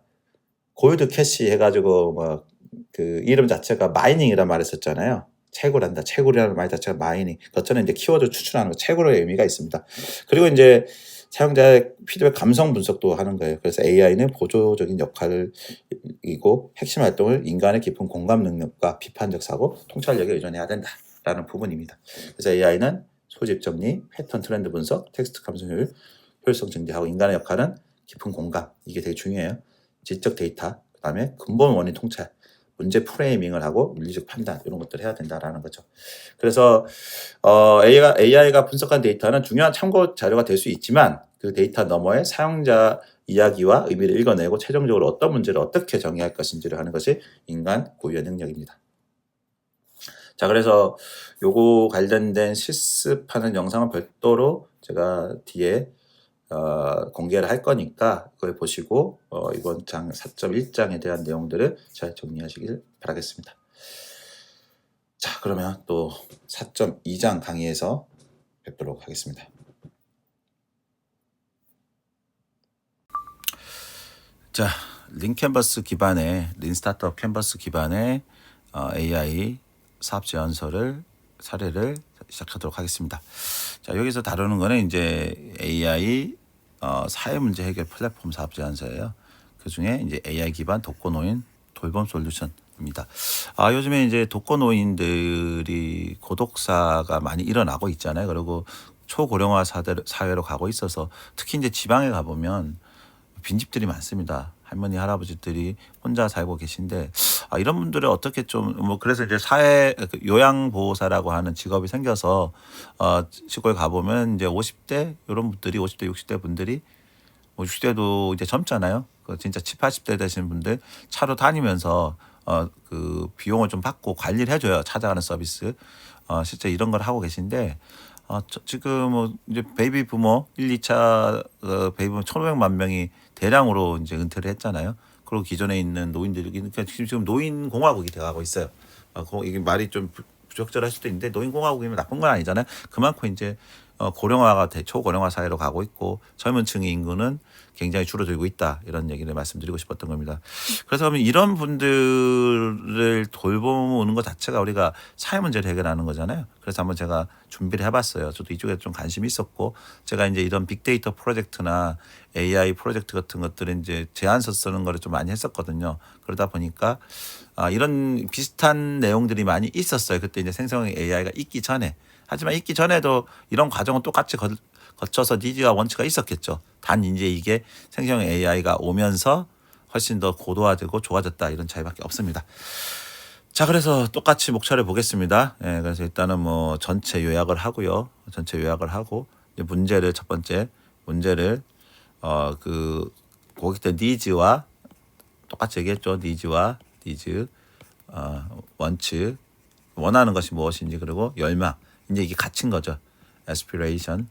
골드 캐시 해가지고 뭐 그 이름 자체가 마이닝이란 말을 썼잖아요. 채굴한다. 채굴이라는 말 자체가 마이닝. 그것처럼 이제 키워드 추출하는 거, 채굴의 의미가 있습니다. 그리고 이제 사용자의 피드백 감성 분석도 하는 거예요. 그래서 AI는 보조적인 역할이고 핵심 활동을 인간의 깊은 공감 능력과 비판적 사고, 통찰력에 의존해야 된다라는 부분입니다. 그래서 AI는 소집 정리, 패턴 트렌드 분석, 텍스트 감성 효율, 효율성 증대하고 인간의 역할은 깊은 공감. 이게 되게 중요해요. 질적 데이터, 그다음에 근본 원인 통찰, 문제 프레이밍을 하고 윤리적 판단 이런 것들을 해야 된다라는 거죠. 그래서 AI가 분석한 데이터는 중요한 참고 자료가 될 수 있지만 그 데이터 너머의 사용자 이야기와 의미를 읽어내고 최종적으로 어떤 문제를 어떻게 정의할 것인지를 하는 것이 인간 고유의 능력입니다. 자, 그래서 요거 관련된 실습하는 영상은 별도로 제가 뒤에 공개를 할 거니까 그걸 보시고 이번 장 4.1장에 대한 내용들을 잘 정리하시길 바라겠습니다. 자, 그러면 또 4.2장 강의에서 뵙도록 하겠습니다. 자, 린캔버스 기반의 린스타트업 캔버스 기반의 AI 사업 제안서를 사례를 시작하도록 하겠습니다. 자, 여기서 다루는 거는 이제 AI 사회 문제 해결 플랫폼 사업 제안서예요. 그 중에 이제 AI 기반 독거노인 돌봄 솔루션입니다. 요즘에 이제 독거노인들이 고독사가 많이 일어나고 있잖아요. 그리고 초고령화 사회로 가고 있어서 특히 이제 지방에 가보면 빈집들이 많습니다. 할머니 할아버지들이 혼자 살고 계신데 이런 분들을 어떻게 좀 뭐 그래서 이제 사회 요양보호사라고 하는 직업이 생겨서 시골 가보면 이제 50대 이런 분들이 50대 60대 분들이 60대도 이제 젊잖아요. 그 진짜 7, 80대 되시는 분들 차로 다니면서 그 비용을 좀 받고 관리를 해줘요. 찾아가는 서비스. 실제 이런 걸 하고 계신데 지금 뭐 이제 베이비 부모 1, 2차 베이비 부모 1,500만 명이 대량으로 이제 은퇴를 했잖아요. 그리고 기존에 있는 노인들이 그러니까 지금 노인 공화국이 돼가고 있어요. 이게 말이 좀 부적절할 수도 있는데 노인 공화국이면 나쁜 건 아니잖아요. 그만큼 이제 고령화가 초고령화 사회로 가고 있고 젊은 층의 인구는 굉장히 줄어들고 있다 이런 얘기를 말씀드리고 싶었던 겁니다. 그래서 그러면 이런 분들을 돌보는 것 자체가 우리가 사회 문제를 해결하는 거잖아요. 그래서 한번 제가 준비를 해봤어요. 저도 이쪽에 좀 관심이 있었고 제가 이제 이런 빅데이터 프로젝트나 AI 프로젝트 같은 것들은 이제 제안서 쓰는 거를 좀 많이 했었거든요. 그러다 보니까 이런 비슷한 내용들이 많이 있었어요. 그때 이제 생성형 AI가 있기 전에. 하지만 있기 전에도 이런 과정은 똑같이 거쳐서 니즈와 원칙가 있었겠죠. 단 이제 이게 생성형 AI가 오면서 훨씬 더 고도화되고 좋아졌다 이런 차이밖에 없습니다. 자, 그래서 똑같이 목차를 보겠습니다. 그래서 일단은 뭐 전체 요약을 하고요. 전체 요약을 하고 이제 문제를 첫 번째 문제를 그 고객들 니즈와 똑같이 얘기했죠. 니즈 원칙 원하는 것이 무엇인지 그리고 열망 이제 이게 갇힌 거죠. 에스피레이션을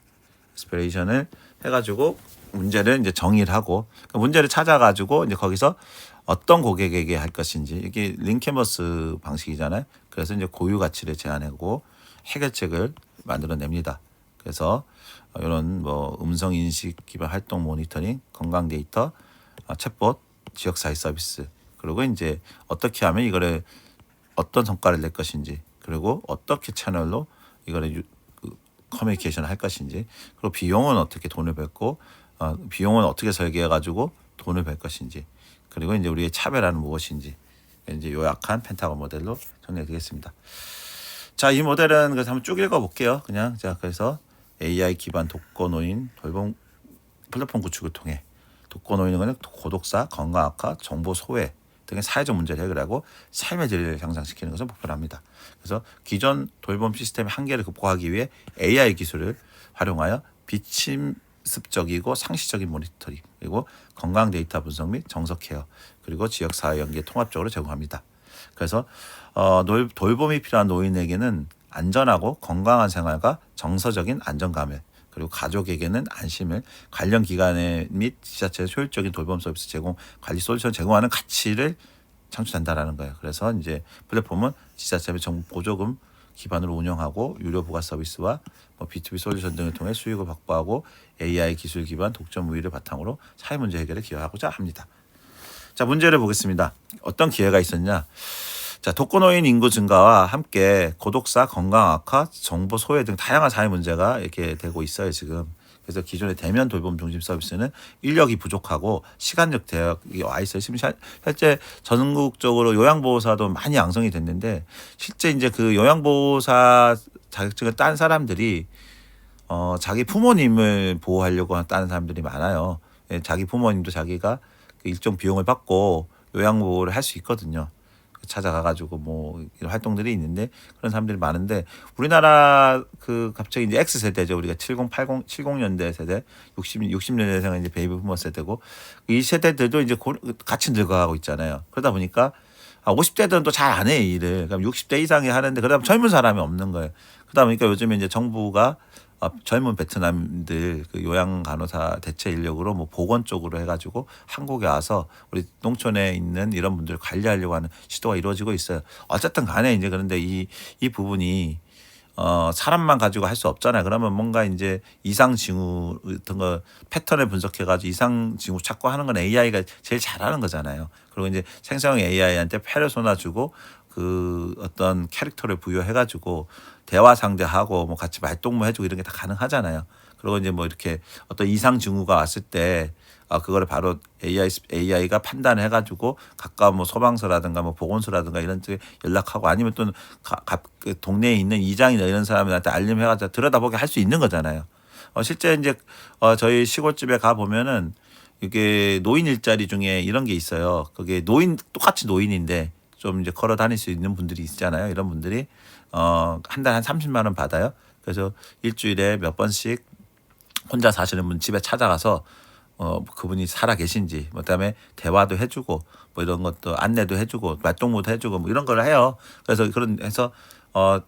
해가지고 문제를 이제 정의를 하고 문제를 찾아가지고 이제 거기서 어떤 고객에게 할 것인지 이게 린캔버스 방식이잖아요. 그래서 이제 고유 가치를 제안하고 해결책을 만들어냅니다. 그래서 이런 뭐 음성 인식 기반 활동 모니터링, 건강 데이터, 챗봇, 지역 사회 서비스 그리고 이제 어떻게 하면 이거를 어떤 성과를 낼 것인지 그리고 어떻게 채널로 이거를 커뮤니케이션을 할 것인지 그리고 비용은 어떻게 돈을 뱉고 비용은 어떻게 설계해 가지고 돈을 벌 것인지 그리고 이제 우리의 차별화는 무엇인지 이제 요약한 펜타곤 모델로 정리해드리겠습니다. 자, 이 모델은 그래서 한번 쭉 읽어볼게요. 그냥 자 그래서 AI 기반 독거노인 돌봄 플랫폼 구축을 통해 독거노인은 고독사, 건강 악화, 정보 소외 등의 사회적 문제를 해결하고 삶의 질을 향상시키는 것을 목표로 합니다. 그래서 기존 돌봄 시스템의 한계를 극복하기 위해 AI 기술을 활용하여 비침습적이고 상시적인 모니터링 그리고 건강 데이터 분석 및 정서 케어 그리고 지역사회 연계 통합적으로 제공합니다. 그래서 돌봄이 필요한 노인에게는 안전하고 건강한 생활과 정서적인 안정감을 그리고 가족에게는 안심을 관련 기관에 및 지자체의 효율적인 돌봄 서비스 제공 관리 솔루션 제공하는 가치를 창출한다라는 거예요. 그래서 이제 플랫폼은 지자체 및 정부 보조금 기반으로 운영하고 유료 부가 서비스와 뭐 B2B 솔루션 등을 통해 수익을 확보하고 AI 기술 기반 독점 우위를 바탕으로 사회 문제 해결에 기여하고자 합니다. 자, 문제를 보겠습니다. 어떤 기회가 있었냐? 자, 독거노인 인구 증가와 함께 고독사, 건강 악화, 정보 소외 등 다양한 사회 문제가 이렇게 되고 있어요, 지금. 그래서 기존의 대면 돌봄 중심 서비스는 인력이 부족하고 시간적 대역이 와 있어요. 지금 실제 전국적으로 요양보호사도 많이 양성이 됐는데 실제 이제 그 요양보호사 자격증을 딴 사람들이 자기 부모님을 보호하려고 따는 사람들이 많아요. 자기 부모님도 자기가 그 일정 비용을 받고 요양보호를 할 수 있거든요. 찾아가가지고 뭐 이런 활동들이 있는데 그런 사람들이 많은데 우리나라 그 갑자기 이제 X 세대죠. 우리가 70, 80, 70년대 세대, 60년대생은 이제 베이비 부머 세대고 이 세대들도 이제 같이 늙어가고 있잖아요. 그러다 보니까 50대들은 또 잘 안 해 일을. 그럼 60대 이상이 하는데 그다음 젊은 사람이 없는 거예요. 그러다 보니까 요즘에 이제 정부가 젊은 베트남들 그 요양 간호사 대체 인력으로 뭐 보건 쪽으로 해가지고 한국에 와서 우리 농촌에 있는 이런 분들 관리하려고 하는 시도가 이루어지고 있어요. 어쨌든 간에 이제 그런데 이 부분이 사람만 가지고 할 수 없잖아요. 그러면 뭔가 이제 이상 징후 같은 거 패턴을 분석해가지고 이상 징후 찾고 하는 건 AI가 제일 잘하는 거잖아요. 그리고 이제 생성 AI한테 페르소나 주고 그 어떤 캐릭터를 부여해가지고 대화 상대하고 뭐 같이 말동무 해주고 이런 게 다 가능하잖아요. 그리고 이제 뭐 이렇게 어떤 이상 징후가 왔을 때 그거를 바로 AI가 판단해가지고 가까운 뭐 소방서라든가 뭐 보건소라든가 이런 쪽에 연락하고 아니면 또 그 동네에 있는 이장이나 이런 사람들한테 알림해가지고 들여다보게 할 수 있는 거잖아요. 실제 이제 저희 시골집에 가 보면은 이게 노인 일자리 중에 이런 게 있어요. 그게 똑같이 노인인데 좀 이제 걸어 다닐 수 있는 분들이 있잖아요. 이런 분들이 한 달에 한 30만 원 받아요. 그래서 일주일에 몇 번씩 혼자 사시는 분 집에 찾아가서 그분이 살아 계신지, 그다음에 대화도 해주고, 뭐 이런 것도 안내도 해주고, 말동무도 해주고, 뭐 이런 걸 해요. 그래서 해서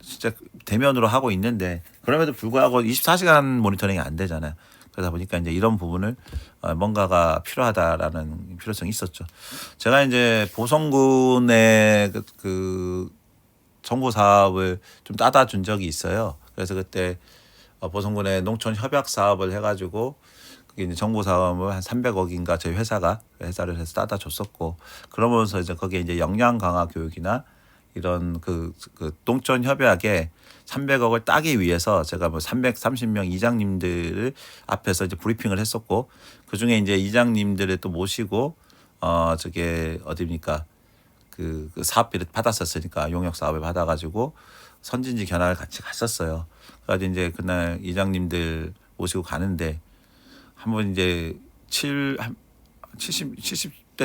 진짜 대면으로 하고 있는데, 그럼에도 불구하고 24시간 모니터링이 안 되잖아요. 그러다 보니까 이제 이런 부분을 뭔가가 필요하다라는 필요성이 있었죠. 제가 이제 보성군의 그 정보 사업을 좀 따다 준 적이 있어요. 그래서 그때 보성군의 농촌 협약 사업을 해가지고 그게 이제 정보 사업을 한 300억인가 저희 회사를 해서 따다 줬었고, 그러면서 이제 거기에 이제 역량 강화 교육이나 이런 그 농촌 협약에 300억을 따기 위해서 제가 뭐 330명 이장님들 앞에서 이제 브리핑을 했었고, 그 중에 이제 이장님들을 또 모시고 저게 어디입니까? 그 사업비를 받았었으니까 용역 사업을 받아가지고 선진지 견학을 같이 갔었어요. 그래서 이제 그날 이장님들 모시고 가는데 한번 이제 70대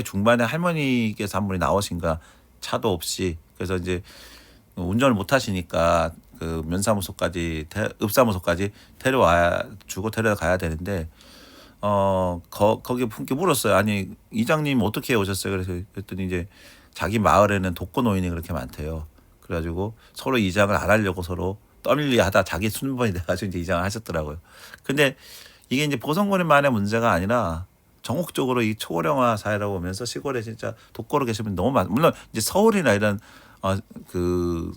중반의 할머니께서 한 분이 나오신가 차도 없이, 그래서 이제 운전을 못 하시니까 그 면사무소까지 읍사무소까지 데려가야 되는데 거기 분께 물었어요. 아니 이장님 어떻게 오셨어요? 그랬더니 이제 자기 마을에는 독거 노인이 그렇게 많대요. 그래가지고 서로 이장을 안 하려고 서로 떠밀리하다 자기 순번이 돼가지고 이제 이장을 하셨더라고요. 근데 이게 이제 보성군만의 문제가 아니라 전국적으로 이 초고령화 사회라고 보면서 시골에 진짜 독거로 계시면 너무 물론 이제 서울이나 이런 그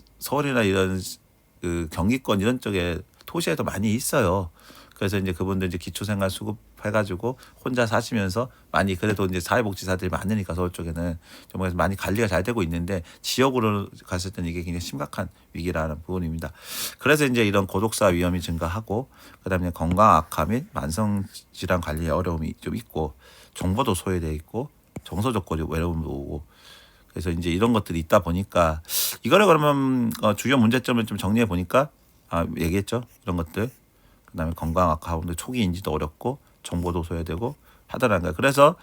경기권 이런 쪽에 토시에도 많이 있어요. 그래서 이제 그분들 이제 기초생활 수급 해가지고 혼자 사시면서 많이 그래도 이제 사회복지사들이 많으니까 서울 쪽에는 정말 많이 관리가 잘 되고 있는데 지역으로 갔을 때는 이게 굉장히 심각한 위기라는 부분입니다. 그래서 이제 이런 고독사 위험이 증가하고 그다음에 건강 악화 및 만성 질환 관리에 어려움이 좀 있고 정보도 소외돼 있고 정서적 외로움도 오고, 그래서 이제 이런 것들이 있다 보니까 이거를 그러면 주요 문제점을 좀 정리해 보니까 얘기했죠. 이런 것들. 그다음에 건강 악화하고도 초기 인지도 어렵고 정보도 소외되고 하더라는 거예요. 그래서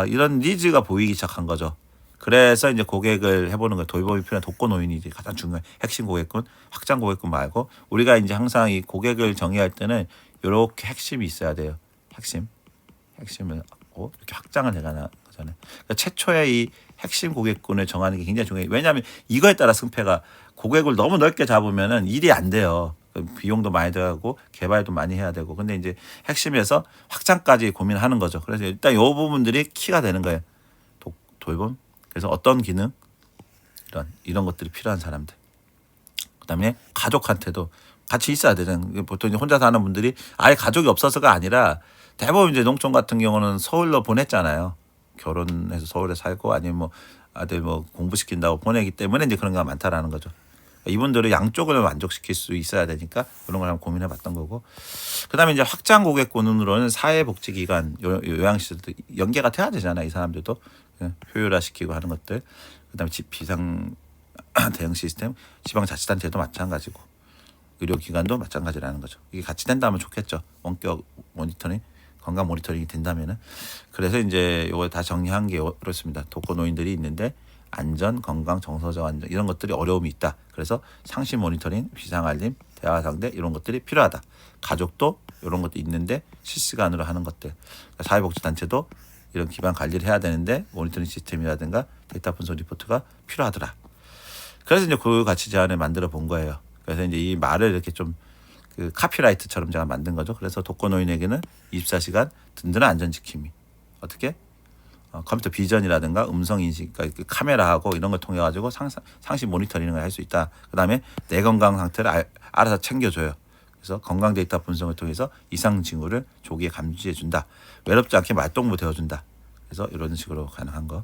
이런 니즈가 보이기 시작한 거죠. 그래서 이제 고객을 해보는 거예요. 돌봄이 필요한 독거 노인이 이제 가장 중요한 핵심 고객군, 확장 고객군 말고 우리가 이제 항상 이 고객을 정의할 때는 이렇게 핵심이 있어야 돼요. 핵심을 갖고 이렇게 확장을 해가는 거잖아요. 그러니까 최초의 이 핵심 고객군을 정하는 게 굉장히 중요해요. 왜냐하면 이거에 따라 승패가 고객을 너무 넓게 잡으면은 일이 안 돼요. 비용도 많이 들어가고 개발도 많이 해야 되고, 근데 이제 핵심에서 확장까지 고민하는 거죠. 그래서 일단 이 부분들이 키가 되는 거예요. 돌봄. 그래서 어떤 기능 이런 것들이 필요한 사람들. 그다음에 가족한테도 같이 있어야 되는, 보통 이제 혼자 사는 분들이 아예 가족이 없어서가 아니라 대부분 이제 농촌 같은 경우는 서울로 보냈잖아요. 결혼해서 서울에 살고 아니면 뭐 아들 뭐 공부시킨다고 보내기 때문에 이제 그런 게 많다라는 거죠. 이분들을 양쪽을 만족시킬 수 있어야 되니까 그런 걸 한번 고민해 봤던 거고, 그다음에 이제 확장 고객군으로는 사회복지기관 요양시설도 연계가 돼야 되잖아요. 이 사람들도 효율화시키고 하는 것들, 그다음에 비상 대응 시스템, 지방자치단체도 마찬가지고 의료기관도 마찬가지라는 거죠. 이게 같이 된다면 좋겠죠. 원격 모니터링, 건강 모니터링이 된다면은. 그래서 이제 이거 다 정리한 게 그렇습니다. 독거 노인들이 있는데 안전, 건강, 정서적 안전 이런 것들이 어려움이 있다. 그래서 상시 모니터링, 비상 알림, 대화 상대 이런 것들이 필요하다. 가족도 이런 것도 있는데 실시간으로 하는 것들. 그러니까 사회복지단체도 이런 기반 관리를 해야 되는데 모니터링 시스템이라든가 데이터 분석 리포트가 필요하더라. 그래서 이제 그 가치 제안을 만들어 본 거예요. 그래서 이제 이 말을 이렇게 좀 그 카피라이트처럼 제가 만든 거죠. 그래서 독거노인에게는 24시간 든든한 안전지킴이. 어떻게? 컴퓨터 비전이라든가 음성 인식, 그러니까 그 카메라하고 이런 걸 통해 가지고 상시 모니터링을 할 수 있다. 그다음에 내 건강 상태를 알아서 챙겨줘요. 그래서 건강 데이터 분석을 통해서 이상 징후를 조기에 감지해 준다. 외롭지 않게 말동무 되어준다. 그래서 이런 식으로 가능한 거.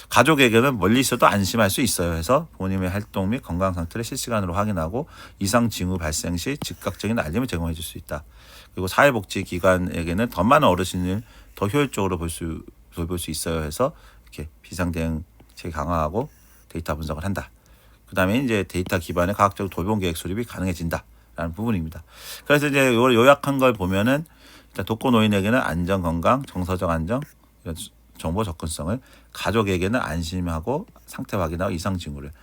가족에게는 멀리 있어도 안심할 수 있어요. 해서 부모님의 활동 및 건강 상태를 실시간으로 확인하고 이상 징후 발생 시 즉각적인 알림을 제공해 줄 수 있다. 그리고 사회복지기관에게는 더 많은 어르신을 더 효율적으로 돌볼 수 있어요. 해서 이렇게 비상대응책이 강화하고 데이터 분석을 한다. 그 다음에 이제 데이터 기반의 과학적 돌봄 계획 수립이 가능해진다라는 부분입니다. 그래서 이제 이걸 요약한 걸 보면은 일단 독거노인에게는 안전 건강, 정서적 안정, 이런 정보 접근성을, 가족에게는 안심하고 상태 확인하고 이상 징후를,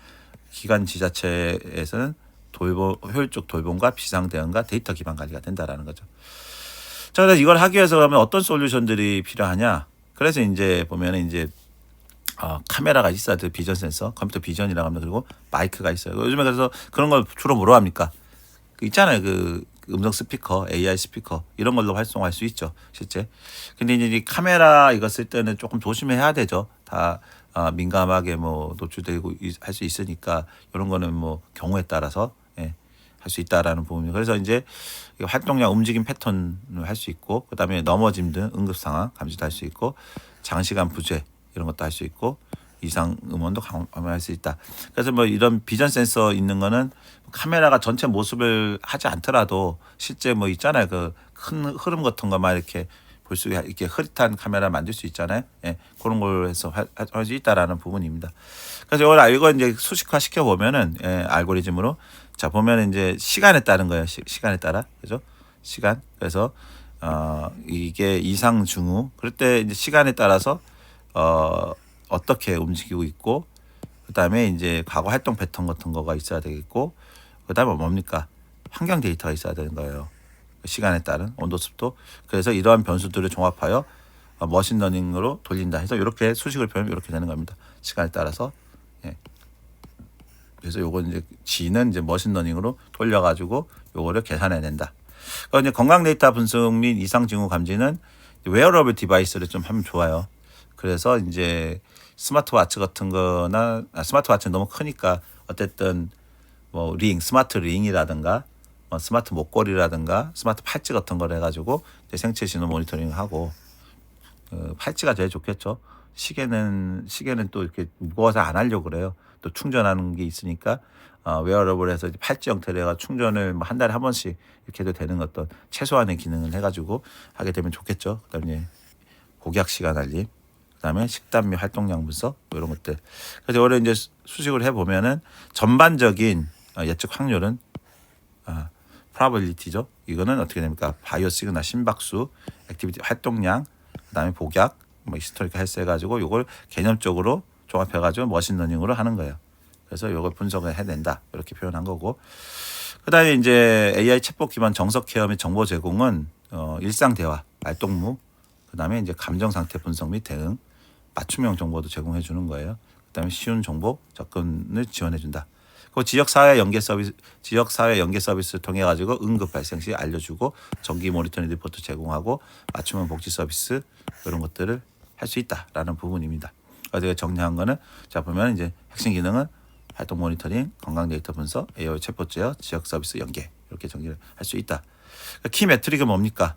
기관 지자체에서는 효율적 돌봄과 비상 대응과 데이터 기반 관리가 된다라는 거죠. 자, 그래서 이걸 하기 위해서 그러면 어떤 솔루션들이 필요하냐? 그래서 이제 보면은 이제 카메라가 있어야 돼. 비전 센서, 컴퓨터 비전이라고 합니다. 그리고 마이크가 있어요. 요즘에 그래서 그런 걸 주로 뭐로 합니까? 그 있잖아요. 그 음성 스피커, AI 스피커 이런 걸로 활성화할 수 있죠, 실제. 근데 이제 이 카메라 이거 쓸 때는 조금 조심해야 되죠. 다 민감하게 뭐 노출되고 할 수 있으니까 이런 거는 뭐 경우에 따라서 할 수 있다라는 부분이. 그래서 이제 활동량, 움직임 패턴을 할 수 있고, 그다음에 넘어짐 등 응급 상황 감지도 할 수 있고, 장시간 부재 이런 것도 할 수 있고, 이상 음원도 감지할 수 있다. 그래서 뭐 이런 비전 센서 있는 거는 카메라가 전체 모습을 하지 않더라도 실제 뭐 있잖아요. 그 큰 흐름 같은 거만 이렇게 볼 수, 이렇게 흐릿한 카메라 만들 수 있잖아요. 예, 그런 걸 해서 할 수 있다라는 부분입니다. 그래서 이걸 이제 수식화 시켜 보면은 알고리즘으로 자 보면 이제 시간에 따른 거예요. 시간에 따라, 그죠? 시간. 그래서 이게 이상 징후. 그럴 때 이제 시간에 따라서 어떻게 움직이고 있고, 그다음에 이제 과거 활동 패턴 같은 거가 있어야 되겠고, 그다음에 뭡니까? 환경 데이터가 있어야 되는 거예요. 시간에 따른 온도, 습도. 그래서 이러한 변수들을 종합하여 머신러닝으로 돌린다 해서 이렇게 수식을 표현하면 이렇게 되는 겁니다. 시간에 따라서. 예. 그래서 요건 이제 G는 이제 머신러닝으로 돌려가지고 요거를 계산해낸다. 그러니까 이제 건강 데이터 분석 및 이상 징후 감지는 웨어러블 디바이스를 좀 하면 좋아요. 그래서 이제 스마트워치 같은 거나 스마트워치는 너무 크니까 어쨌든 뭐 스마트 링이라든가 스마트 목걸이라든가 스마트 팔찌 같은 걸 해가지고 이제 생체 신호 모니터링하고, 팔찌가 제일 좋겠죠. 시계는 또 이렇게 무거워서 안 하려고 그래요. 또 충전하는 게 있으니까 웨어러블에서 팔찌 형태로 해가 충전을 뭐 한 달에 한 번씩 이렇게 해도 되는 어떤 최소한의 기능을 해가지고 하게 되면 좋겠죠. 그다음에 복약 시간 알림, 그다음에 식단 및 활동량 분석 이런 것들. 그래서 올해 이제 수식을 해 보면은 전반적인 예측 확률은 probability죠. 이거는 어떻게 됩니까? 바이오 시그널, 심박수, 액티비티 활동량, 그다음에 복약, 뭐 히스토리컬 헬스 해가지고 이걸 개념적으로 종합해가지고 머신러닝으로 하는 거예요. 그래서 이걸 분석을 해낸다 이렇게 표현한 거고, 그다음에 이제 AI 챗봇 기반 정석 케어 및 정보 제공은 일상 대화, 말동무, 그다음에 이제 감정 상태 분석 및 대응, 맞춤형 정보도 제공해 주는 거예요. 그다음에 쉬운 정보 접근을 지원해 준다. 그 지역사회 연계 서비스를 통해 가지고 응급 발생 시 알려주고, 정기 모니터링 리포트 제공하고, 맞춤형 복지 서비스 이런 것들을 할 수 있다라는 부분입니다. 제가 정리한 거는 자 보면 이제 핵심 기능은 활동 모니터링, 건강 데이터 분석, AI 챗봇 제어, 지역 서비스 연계 이렇게 정리를 할 수 있다. 키 매트릭은 뭡니까?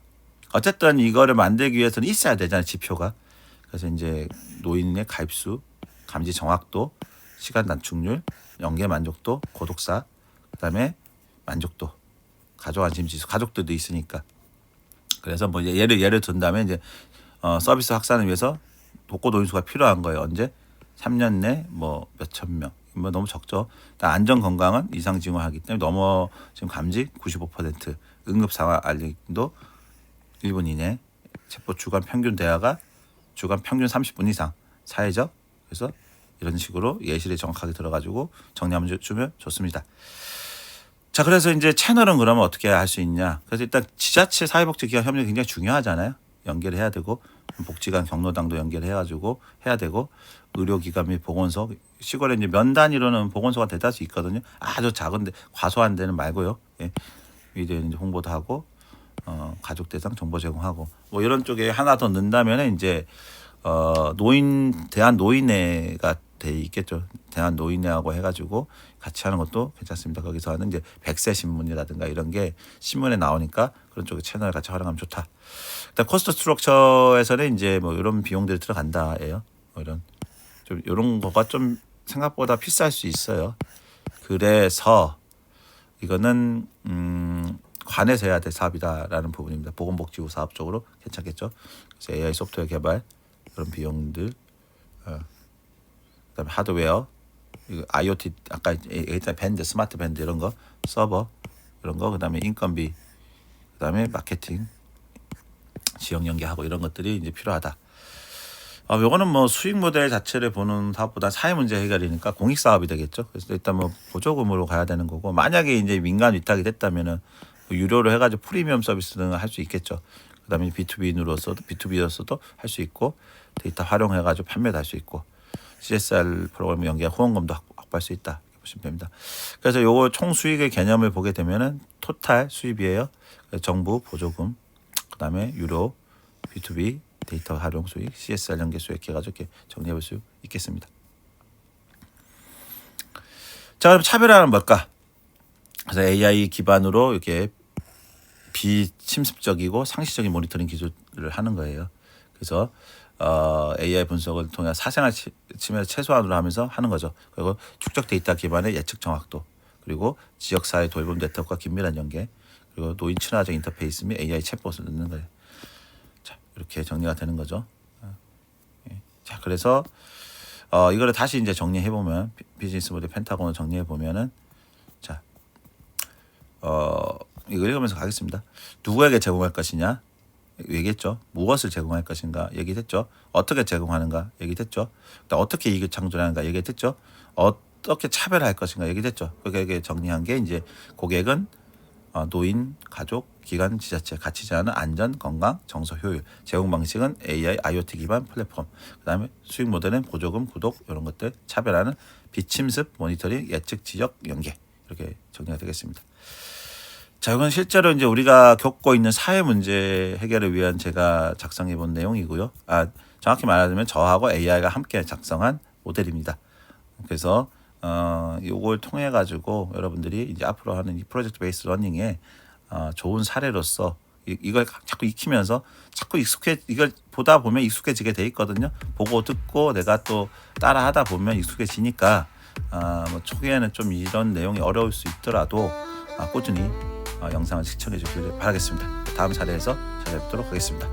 어쨌든 이거를 만들기 위해서는 있어야 되잖아요, 지표가. 그래서 이제 노인의 가입수, 감지 정확도, 시간 단축률, 연계 만족도, 고독사, 그다음에 만족도, 가족 안심 지수, 가족들도 있으니까. 그래서 뭐 예를 든다면 이제 서비스 확산을 위해서 독거 노인 수가 필요한 거예요. 언제? 3년 내 뭐 몇천 명. 뭐 너무 적죠. 안전 건강은 이상 징후하기 때문에 지금 감지 95%, 응급 상황 알림도 1분 이내, 챗봇 주간 평균 대화가 주간 평균 30분 이상, 사회적. 그래서 이런 식으로 예시를 정확하게 들어가지고 정리하면 주면 좋습니다. 자, 그래서 이제 채널은 그러면 어떻게 할 수 있냐? 그래서 일단 지자체 사회복지기관 협력이 굉장히 중요하잖아요. 연결을 해야 되고, 복지관 경로당도 연결해가지고 해야 되고, 의료기관 및 보건소, 시골에 이제 면 단위로는 보건소가 대다수 있거든요. 아주 작은데 과소한 데는 말고요. 예. 미디어에 이제 홍보도 하고 가족 대상 정보 제공하고 뭐 이런 쪽에 하나 더 넣는다면 이제 대한 노인회가 돼 있겠죠. 대한 노인회하고 해가지고 같이 하는 것도 괜찮습니다. 거기서 하는 이제 100세 신문이라든가 이런 게 신문에 나오니까 그런 쪽에 채널 같이 활용하면 좋다. 일단 코스트 스트럭처에서는 이제 뭐 이런 비용들이 들어간다예요. 뭐 이런 거가 좀 생각보다 비쌀 수 있어요. 그래서 이거는 관에서 해야 될 사업이다라는 부분입니다. 보건복지부 사업 쪽으로 괜찮겠죠. 그래서 AI 소프트웨어 개발 그런 비용들, 그다음에 하드웨어, 이거 IoT 아까 얘기했던 밴드, 스마트 밴드 이런 거, 서버 이런 거, 그다음에 인건비, 그다음에 마케팅, 지역 연계하고 이런 것들이 이제 필요하다. 요거는 뭐 수익 모델 자체를 보는 사업보다 사회 문제 해결이니까 공익 사업이 되겠죠. 그래서 일단 뭐 보조금으로 가야 되는 거고, 만약에 이제 민간 위탁이 됐다면은 유료로 해가지고 프리미엄 서비스는 할 수 있겠죠. 그다음에 B2B로서도 할 수 있고, 데이터 활용해가지고 판매도 할 수 있고, CSR 프로그램 연계 후원금도 확보할 수 있다. 이렇게 보시면 됩니다. 그래서 요거 총 수익의 개념을 보게 되면은 토탈 수입이에요. 정부 보조금, 그다음에 유료, B2B 데이터 활용 수익, CSR 연계 수익 해가지고 이렇게 정리해 볼 수 있겠습니다. 자, 그럼 차별화는 뭘까? 그래서 AI 기반으로 이렇게 비침습적이고 상시적인 모니터링 기술을 하는 거예요. 그래서 AI 분석을 통해 사생활 침해 최소한으로 하면서 하는 거죠. 그리고 축적 데이터 기반의 예측 정확도, 그리고 지역사회 돌봄 네트워크와 긴밀한 연계, 그리고 노인 친화적 인터페이스 및 AI 챗봇을 넣는 거예요. 자, 이렇게 정리가 되는 거죠. 자, 그래서 이거를 다시 이제 정리해 보면 비즈니스 모델 펜타곤을 정리해 보면은 자, 이거 읽으면서 가겠습니다. 누구에게 제공할 것이냐 얘기했죠. 무엇을 제공할 것인가 얘기했죠. 어떻게 제공하는가 얘기했죠. 어떻게 이익을 창출하는가 얘기했죠. 어떻게 차별할 것인가 얘기했죠. 그게 정리한 게 이제 고객은 노인, 가족, 기관, 지자체, 가치 제한은 안전, 건강, 정서, 효율. 제공 방식은 AI, IoT 기반 플랫폼. 그다음에 수익 모델은 보조금, 구독 이런 것들. 차별화는 비침습, 모니터링, 예측, 지역, 연계. 이렇게 정리가 되겠습니다. 자, 이건 실제로 이제 우리가 겪고 있는 사회 문제 해결을 위한 제가 작성해 본 내용이고요. 정확히 말하자면 저하고 AI가 함께 작성한 모델입니다. 그래서 요걸 통해 가지고 여러분들이 이제 앞으로 하는 이 프로젝트 베이스 러닝에 좋은 사례로서 이걸 자꾸 익히면서 자꾸 이걸 보다 보면 익숙해지게 돼 있거든요. 보고 듣고 내가 또 따라 하다 보면 익숙해지니까 뭐 초기에는 좀 이런 내용이 어려울 수 있더라도 꾸준히 영상을 시청해 주시길 바라겠습니다. 다음 사례에서 찾아뵙도록 하겠습니다.